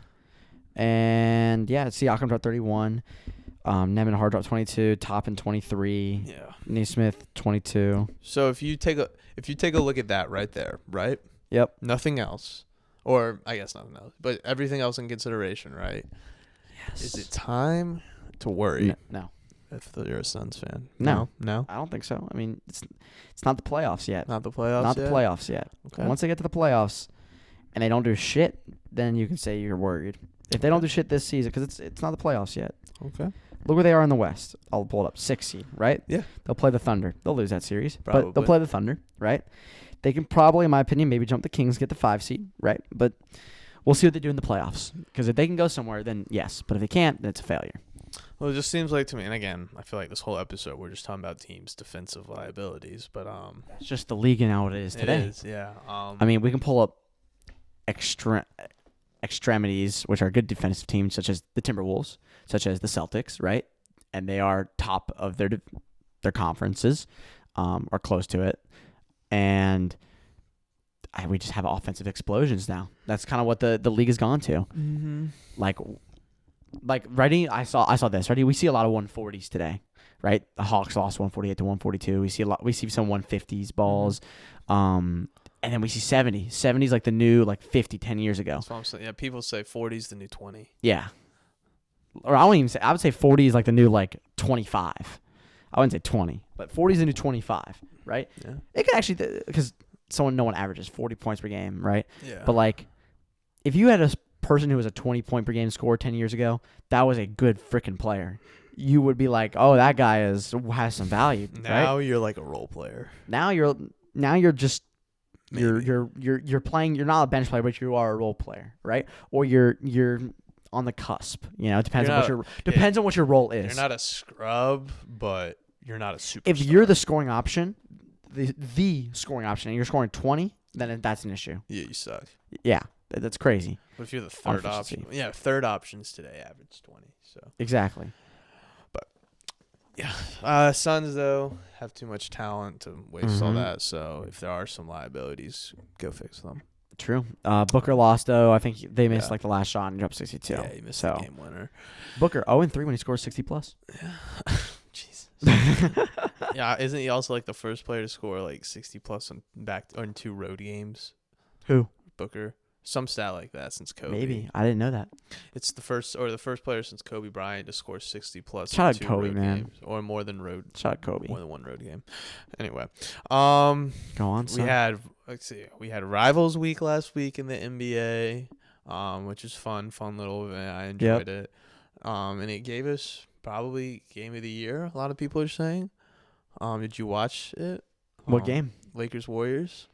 And, yeah, Siakam dropped 31. Nevin Hard dropped 22. Toppin 23. Yeah. Nesmith 22. So if you take a look at that right there, right? Yep. Nothing else. Or I guess nothing else. But everything else in consideration, right? Yes. Is it time to worry? No. If you're a Suns fan. No. No? I don't think so. I mean, it's not the playoffs yet. Not the playoffs Not yet? the playoffs yet. Okay. Once they get to the playoffs and they don't do shit, then you can say you're worried. If they don't do shit this season, because it's not the playoffs yet. Okay. Look where they are in the West. I'll pull it up. 6 seed, right? Yeah. They'll play the Thunder. They'll lose that series. Probably. But they'll play the Thunder, right? They can probably, in my opinion, maybe jump the Kings, get the 5 seed, right? But we'll see what they do in the playoffs. Because if they can go somewhere, then yes. But if they can't, then it's a failure. Well, it just seems like to me, and again, I feel like this whole episode we're just talking about teams' defensive liabilities, but it's just the league and how it is today. It is, yeah. I mean, we can pull up extremities, which are good defensive teams, such as the Timberwolves, such as the Celtics, right? And they are top of their conferences, or close to it. And we just have offensive explosions now. That's kind of what the league has gone to. Mm-hmm. Like ready. I saw this. Ready. We see a lot of 140s today, right? The Hawks lost 148 to 142. We see some 150s balls, and then we see 70. 70s like the new 50, 10 years ago. That's what I'm saying. Yeah, people say 40's the new 20. Yeah. Or I would say 40 is like the new 25. I wouldn't say 20, but 40 is the new 25, right? Yeah. It could actually, because no one averages 40 points per game, right? Yeah. But if you had a person who was a 20 point per game scorer 10 years ago, that was a good freaking player. You would be like, oh, that guy has some value. Now right? you're like a role player. Now you're just you're playing. You're not a bench player, but you are a role player, right? Or you're on the cusp. It depends on what your role is. You're not a scrub, but you're not a superstar. If you're the scoring option, the scoring option, and you're scoring 20, then that's an issue. Yeah, you suck. Yeah, that's crazy. What if you're the third option? Yeah, third options today average 20. So exactly. But yeah, Suns though have too much talent to waste all that. So if there are some liabilities, go fix them. True. Booker lost though. I think they missed the last shot and dropped 62. Yeah, he missed the game winner. Booker 0-3 when he scores 60 plus. Yeah. Jeez. Yeah, isn't he also like the first player to score like 60 plus on 2 road games? Who? Booker. Some stat like that since Kobe. Maybe. I didn't know that. It's the first player since Kobe Bryant to score 60 plus Shout in out 2 Kobe, road man. games or more than Kobe. one road game. Anyway, Go on, son. we had Rivals Week last week in the NBA, which is fun little event. I enjoyed it. And it gave us probably game of the year. A lot of people are saying. Did you watch it? What game? Lakers Warriors.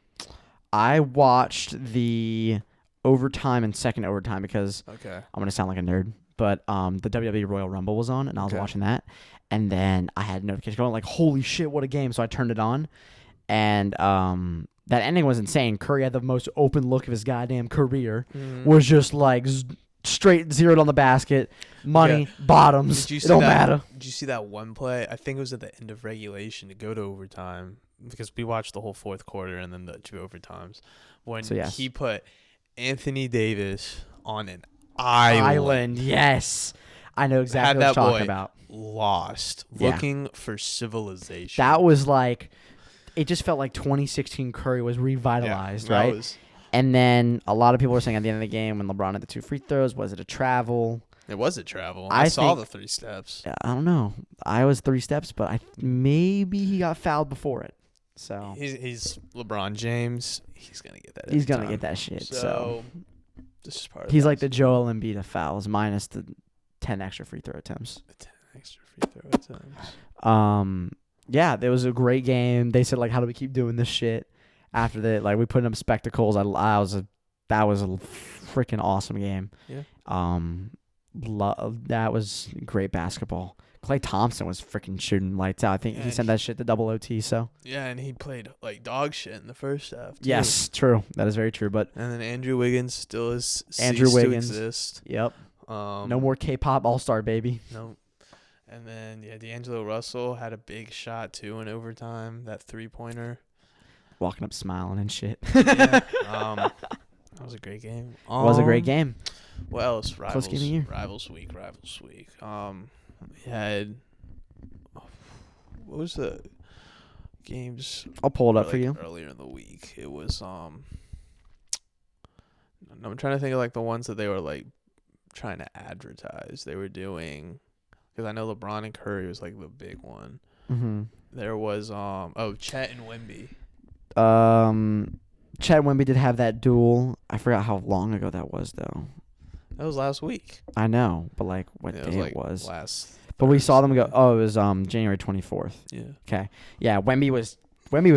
I watched the overtime and second overtime because Okay. I'm gonna sound like a nerd, but the WWE Royal Rumble was on and I was watching that, and then I had notifications going like, "Holy shit, what a game!" So I turned it on, and that ending was insane. Curry had the most open look of his goddamn career. Was just like straight zeroed on the basket, money, bottoms. It don't matter. Did you see that one play? I think it was at the end of regulation to go to overtime because we watched the whole fourth quarter and then the 2 overtimes when he put Anthony Davis on an island. Yes, I know exactly what you're talking about. Lost, looking for civilization. That was like, it just felt like 2016 Curry was revitalized, right? And then a lot of people were saying at the end of the game when LeBron had the 2 free throws, was it a travel? It was a travel. I saw the 3 steps. I don't know. I was 3 steps, but maybe he got fouled before it. So he's LeBron James. He's gonna get that. He's gonna get that shit. So this is part of. He's like the Joel Embiid of fouls minus the 10 extra free throw attempts. Yeah, it was a great game. They said like, how do we keep doing this shit? After that, like we put up spectacles. That was a freaking awesome game. Yeah. That was great basketball. Klay Thompson was freaking shooting lights out. I think he sent that shit to double OT. So yeah, and he played like dog shit in the first half. Too. Yes, true. That is very true. But and then Andrew Wiggins still is Andrew Wiggins to exist. Yep. No more K-pop All-Star, baby. No. And then D'Angelo Russell had a big shot too in overtime. That 3-pointer. Walking up smiling and shit. That was a great game. It was a great game. What else? Close game of the year. Rivals week. We had what was the games? I'll pull it up for you. Earlier in the week, it was I'm trying to think of like the ones that they were like trying to advertise. They were doing because I know LeBron and Curry was like the big one. Mm-hmm. There was Chet and Wemby. Chet and Wemby did have that duel. I forgot how long ago that was though. That was last week. I know, but like what day it was. Last. But we saw them go. Oh, it was January 24th. Yeah. Okay. Yeah, Wemby was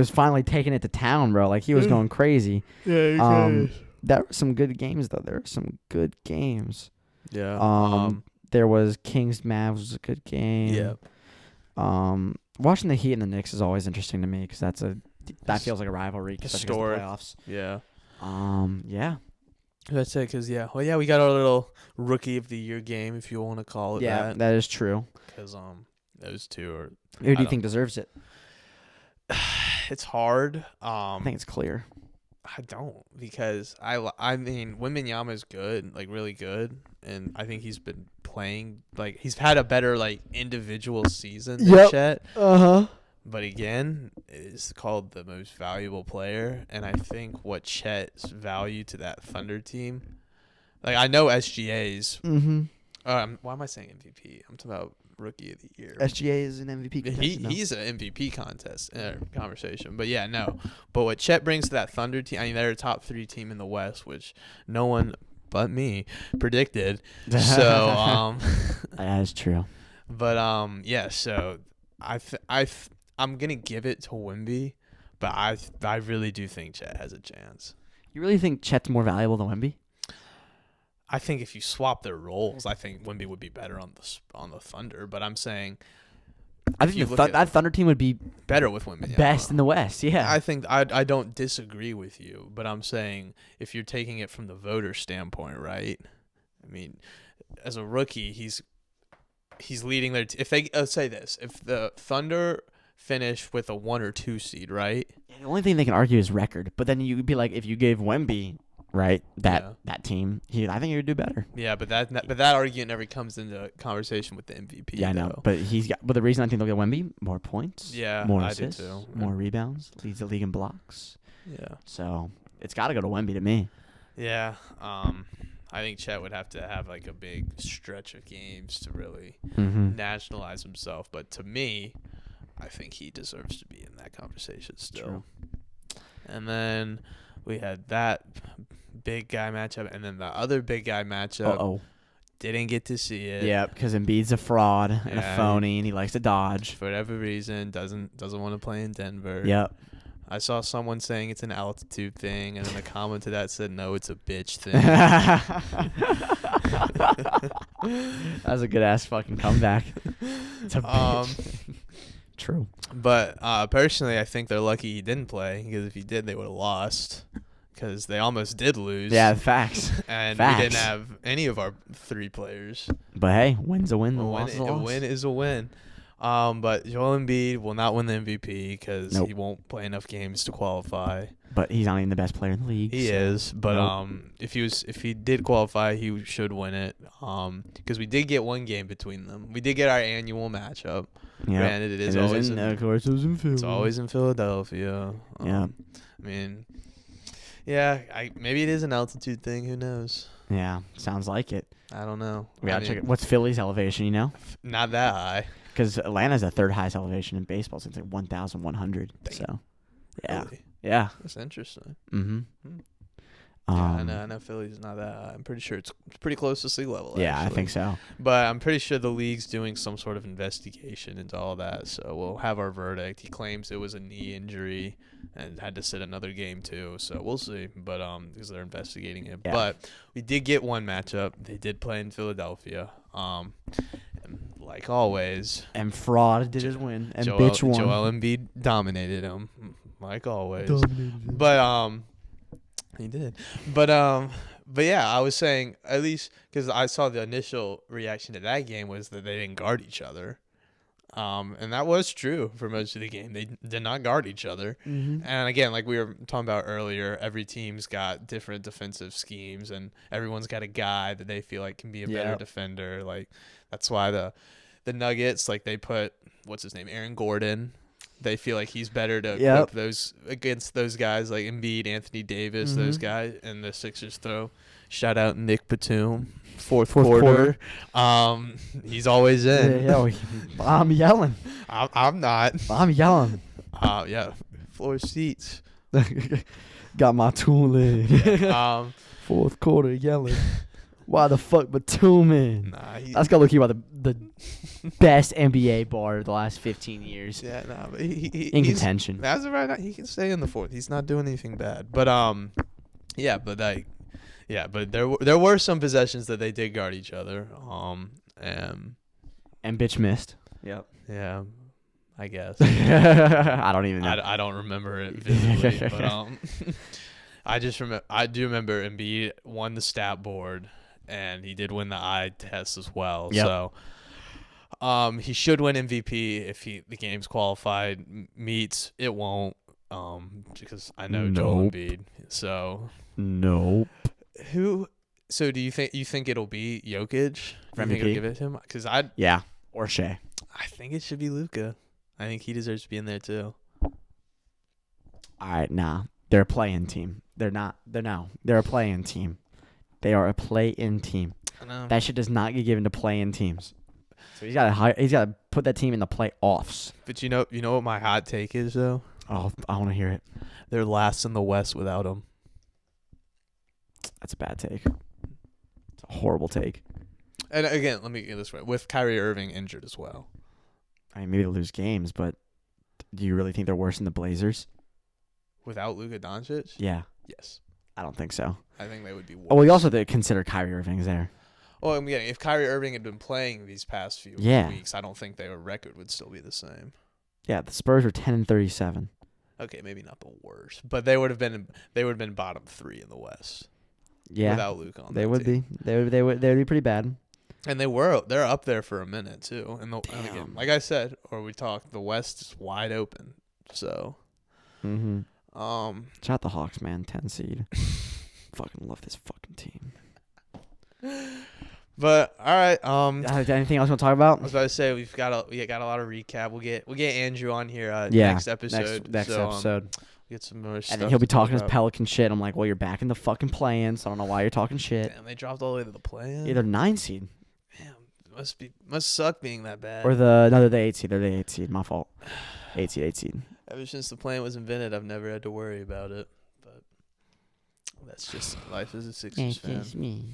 finally taking it to town, bro. Like he was going crazy. Yeah. There were some good games though. There were some good games. Yeah. There was Kings Mavs was a good game. Yeah. Watching the Heat and the Knicks is always interesting to me because that feels like a rivalry. Historic. Playoffs. Yeah. Yeah. That's it. Cause we got our little rookie of the year game, if you want to call it that. Yeah, that is true. Because those two are. Who do you think deserves it? It's hard. I think it's clear. I don't because I mean Wembanyama is good, like really good, and I think he's been playing like he's had a better like individual season than Chet. But again, it's called the most valuable player, and I think what Chet's value to that Thunder team, like I know SGA's. Mm-hmm. Why am I saying MVP? I'm talking about rookie of the year. SGA is an MVP contestant. He's an MVP conversation, but yeah, no. But what Chet brings to that Thunder team, I mean, they're a top 3 team in the West, which no one but me predicted. So that is true. But yeah, so I'm gonna give it to Wemby, but I really do think Chet has a chance. You really think Chet's more valuable than Wemby? I think if you swap their roles, I think Wemby would be better on the Thunder. But I'm saying, I think that Thunder team would be better with Wemby. Best in the West. Yeah, I think I don't disagree with you, but I'm saying if you're taking it from the voter standpoint, right? I mean, as a rookie, he's leading their. If they say this, if the Thunder finish with a 1 or 2 seed, right? The only thing they can argue is record. But then you'd be like, if you gave Wemby right? That team, I think he would do better. Yeah, but that argument never comes into conversation with the MVP. Yeah, I know. though. But the reason I think they'll get Wemby, more points, Yeah, more I do assists, too. more rebounds, leads the league in blocks. Yeah. So it's got to go to Wemby to me. Yeah. I think Chet would have to have like a big stretch of games to really nationalize himself. But to me, I think he deserves to be in that conversation still. True. And then we had that big guy matchup, and then the other big guy matchup. Didn't get to see it. Yeah, because Embiid's a fraud and a phony, and he likes to dodge. For whatever reason, doesn't want to play in Denver. Yep. I saw someone saying it's an altitude thing, and then the comment to that said, no, it's a bitch thing. That's a good-ass fucking comeback. It's a bitch thing. True. But personally, I think they're lucky he didn't play, because if he did, they would have lost. Because they almost did lose. Yeah, facts. And facts. we didn't have any of our 3 players. But hey, win's a win. A win is a win. But Joel Embiid will not win the MVP because he won't play enough games to qualify. But he's not even the best player in the league. He is, but if he did qualify, he should win it. Because we did get one game between them. We did get our annual matchup. Yeah. Granted, it is always it's always in Philadelphia. Yeah. I mean, yeah, maybe it is an altitude thing. Who knows? Yeah, sounds like it. I don't know. We gotta check it. What's Philly's elevation? You know? Not that high. Because Atlanta's the third highest elevation in baseball, so it's like 1,100. So, yeah, really? Yeah, that's interesting. Mm-hmm. Yeah, I know Philly's not that high. I'm pretty sure it's pretty close to sea level. Yeah, actually. I think so. But I'm pretty sure the league's doing some sort of investigation into all that, so we'll have our verdict. He claims it was a knee injury and had to sit another game too, so we'll see. But because they're investigating it. Yeah. But we did get one matchup. They did play in Philadelphia. And like always. And fraud did his win. And Joel Embiid dominated him, like always. But he did. But yeah, I was saying, at least because I saw the initial reaction to that game was that they didn't guard each other. And that was true for most of the game. They did not guard each other. Mm-hmm. And again, like we were talking about earlier, every team's got different defensive schemes, and everyone's got a guy that they feel like can be a better defender. Like that's why the Nuggets, like they put what's his name, Aaron Gordon. They feel like he's better to equip those against those guys like Embiid, Anthony Davis, those guys, and the Sixers throw. Shout out Nick Batum, fourth quarter. He's always in. Yeah, I'm yelling. I'm not. I'm yelling. Yeah, floor seats. Got my tool in. Fourth quarter yelling. Why the fuck Batum in? That's got to look about the best NBA bar the last 15 years. Yeah, but in contention. As of right now, he can stay in the fourth. He's not doing anything bad. But but there were some possessions that they did guard each other. And bitch missed. Yep. Yeah, I guess. I don't even know. I don't remember it vividly, but I do remember Embiid won the stat board. And he did win the eye test as well. Yep. So he should win MVP if the game's qualified. Meets, it won't because I know Joel Embiid. So nope. So do you think it'll be Jokic? For MVP? Think it'll give it to him? Because or Shea. I think it should be Luka. I think he deserves to be in there too. All right, nah. They're a play-in team. They're not. They're a play-in team. They are a play-in team. That shit does not get given to play-in teams. So he's got to put that team in the playoffs. But you know what my hot take is though? Oh, I want to hear it. They're last in the West without him. That's a bad take. It's a horrible take. And again, let me get this right. With Kyrie Irving injured as well. I mean, maybe they'll lose games, but do you really think they're worse than the Blazers? Without Luka Doncic? Yeah. Yes. I don't think so. I think they would be worse. Oh, well, you also have to consider Kyrie Irving's there. Well, I'm getting if Kyrie Irving had been playing these past few weeks, I don't think their record would still be the same. Yeah, the Spurs are 10-37. Okay, maybe not the worst, but they would have been bottom 3 in the West. Yeah, without Luka on they would team. Be. They would be pretty bad. And they're up there for a minute too. And again, like I said, or we talked, the West is wide open. So. Shout out the Hawks, man, 10 seed. Fucking love this fucking team. But all right. Anything else you want to talk about? I was about to say we got a lot of recap. We'll get Andrew on here Yeah, next episode. Next episode. Get some more stuff. And then he'll be to talk talking his about. Pelican shit. I'm like, well, you're back in the fucking play-in, so I don't know why you're talking shit. Damn, they dropped all the way to the play-in. Either 9 seed Damn, must suck being that bad. or they're the 8 seed. They're the 8 seed. My fault. 8 seed. Ever since the plane was invented, I've never had to worry about it. But that's just life as a Sixers fan. Me.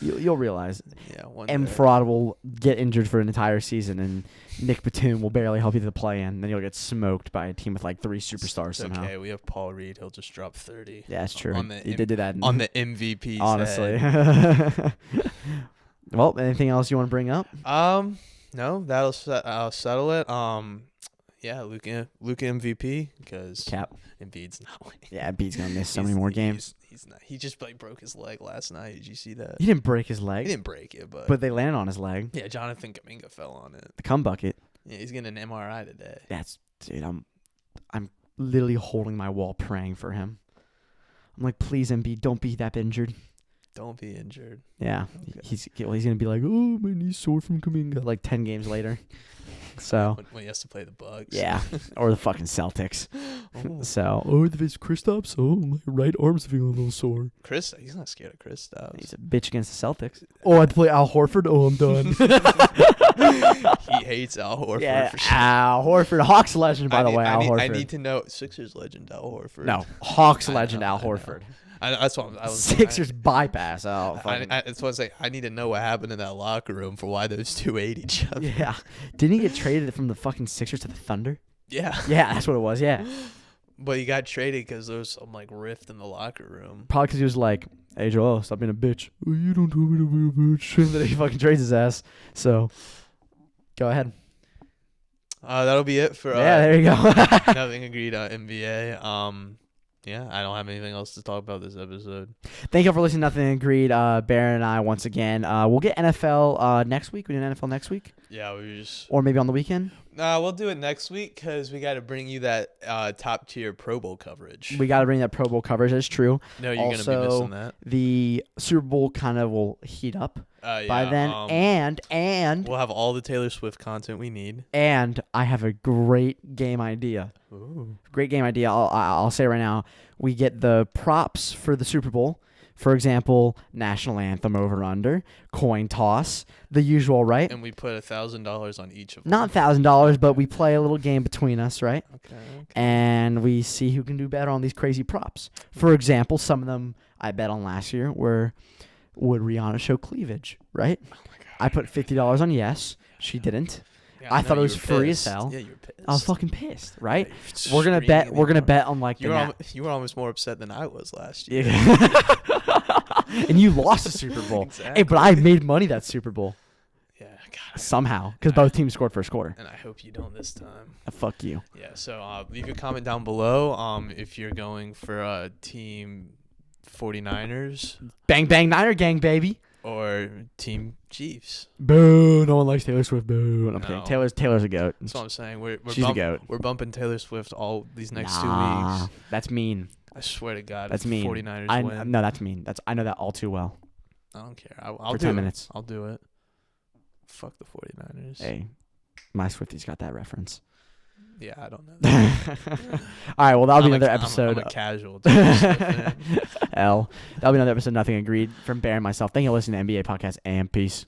You'll realize Yeah, one M. day. Fraud will get injured for an entire season, and Nick Batum will barely help you to the play-in. Then you'll get smoked by a team with like 3 superstars It's somehow. okay, we have Paul Reed. He'll just drop 30. Yeah, that's true. On the He did do that. on the MVP's honestly. head. Well, anything else you want to bring up? No, that'll settle it. Yeah, Luka MVP because Cap. Embiid's not winning. Yeah, Embiid's gonna miss so many more games. He's not. He just broke his leg last night. Did you see that? He didn't break his He leg, didn't break it, but they landed on his leg. yeah, Jonathan Kuminga fell on it. The cum bucket. Yeah, he's getting an MRI today. Dude, I'm literally holding my wall praying for him. I'm like, please, Embiid, don't be that injured. Don't be injured. Yeah, Okay. he's gonna be like, oh, my knee's sore from Kuminga, like 10 games later. So When he has to play the Bucks. yeah, or the fucking Celtics. Oh. So it's Kristaps. Oh, my right arm's feeling a little sore. Chris, he's not scared of Kristaps. He's a bitch against the Celtics. Oh, I have to play Al Horford. Oh, I'm done. He hates Al Horford. Yeah, for sure. Al Horford, Hawks legend, by the way. Al Horford. I need to know Sixers legend Al Horford. No, Hawks I legend know, Al I know. Horford. That's what I was. Sixers bypass. Oh, fucking. That's what I say. I need to know what happened in that locker room for why those two hate each other. Yeah. Didn't he get traded from the fucking Sixers to the Thunder? Yeah. Yeah, that's what it was. Yeah. But he got traded because there was some like rift in the locker room. Probably because he was like, hey, Joel, stop being a bitch. Oh, you don't tell me to be a bitch. And then he fucking trades his ass. So, go ahead. That'll be it for Yeah, there you go. nothing agreed on NBA. Yeah, I don't have anything else to talk about this episode. Thank you for listening to Nothing Agreed. Baron and I, once again. We'll get NFL next week. We do NFL next week. Yeah, we just. Or maybe on the weekend. Nah, we'll do it next week because we got to bring you that top tier Pro Bowl coverage. We got to bring that Pro Bowl coverage. That's true. No, you're gonna be Also, missing that. The Super Bowl kind of will heat up by then. And we'll have all the Taylor Swift content we need. And I have a great game idea. Ooh. Great game idea. I'll say right now. We get the props for the Super Bowl. For example, national anthem over under, coin toss, the usual, right? And we put $1,000 on each of them. Not $1,000, but we play a little game between us, right? Okay. And we see who can do better on these crazy props. For example, some of them I bet on last year were, would Rihanna show cleavage, right? Oh my God. I put $50 on yes. She didn't. Yeah, I know thought it you was were free as pissed. hell. Yeah, you were pissed. I was fucking pissed, right? Yeah, We're gonna bet. We're gonna bet on like You the. you were almost more upset than I was last year. Yeah. And you lost the Super Bowl. Exactly. Hey, but I made money that Super Bowl Yeah, God. somehow because both teams scored first quarter. And I hope you don't this time. Fuck you. Yeah. So leave your comment down below. If you're going for team 49ers Bang bang Niner gang baby. or team Chiefs. Boo! No one likes Taylor Swift. Boo! I'm No. kidding. Taylor's a goat. That's what I'm saying. We're She's a goat. We're bumping Taylor Swift all these next 2 Nah, weeks. that's mean. I swear to God. That's if the mean. 49ers win. No, that's mean. I know that all too well. I don't care. I'll For do 10 it. minutes. I'll do it. Fuck the 49ers. Hey, my Swifties got that reference. Yeah, I don't know. All right, well, that'll be I'm another I'm episode. a casual Taylor Swift fan. That'll be another episode. Nothing Agreed from Bear and myself. Thank you for listening to NBA Podcast, and peace.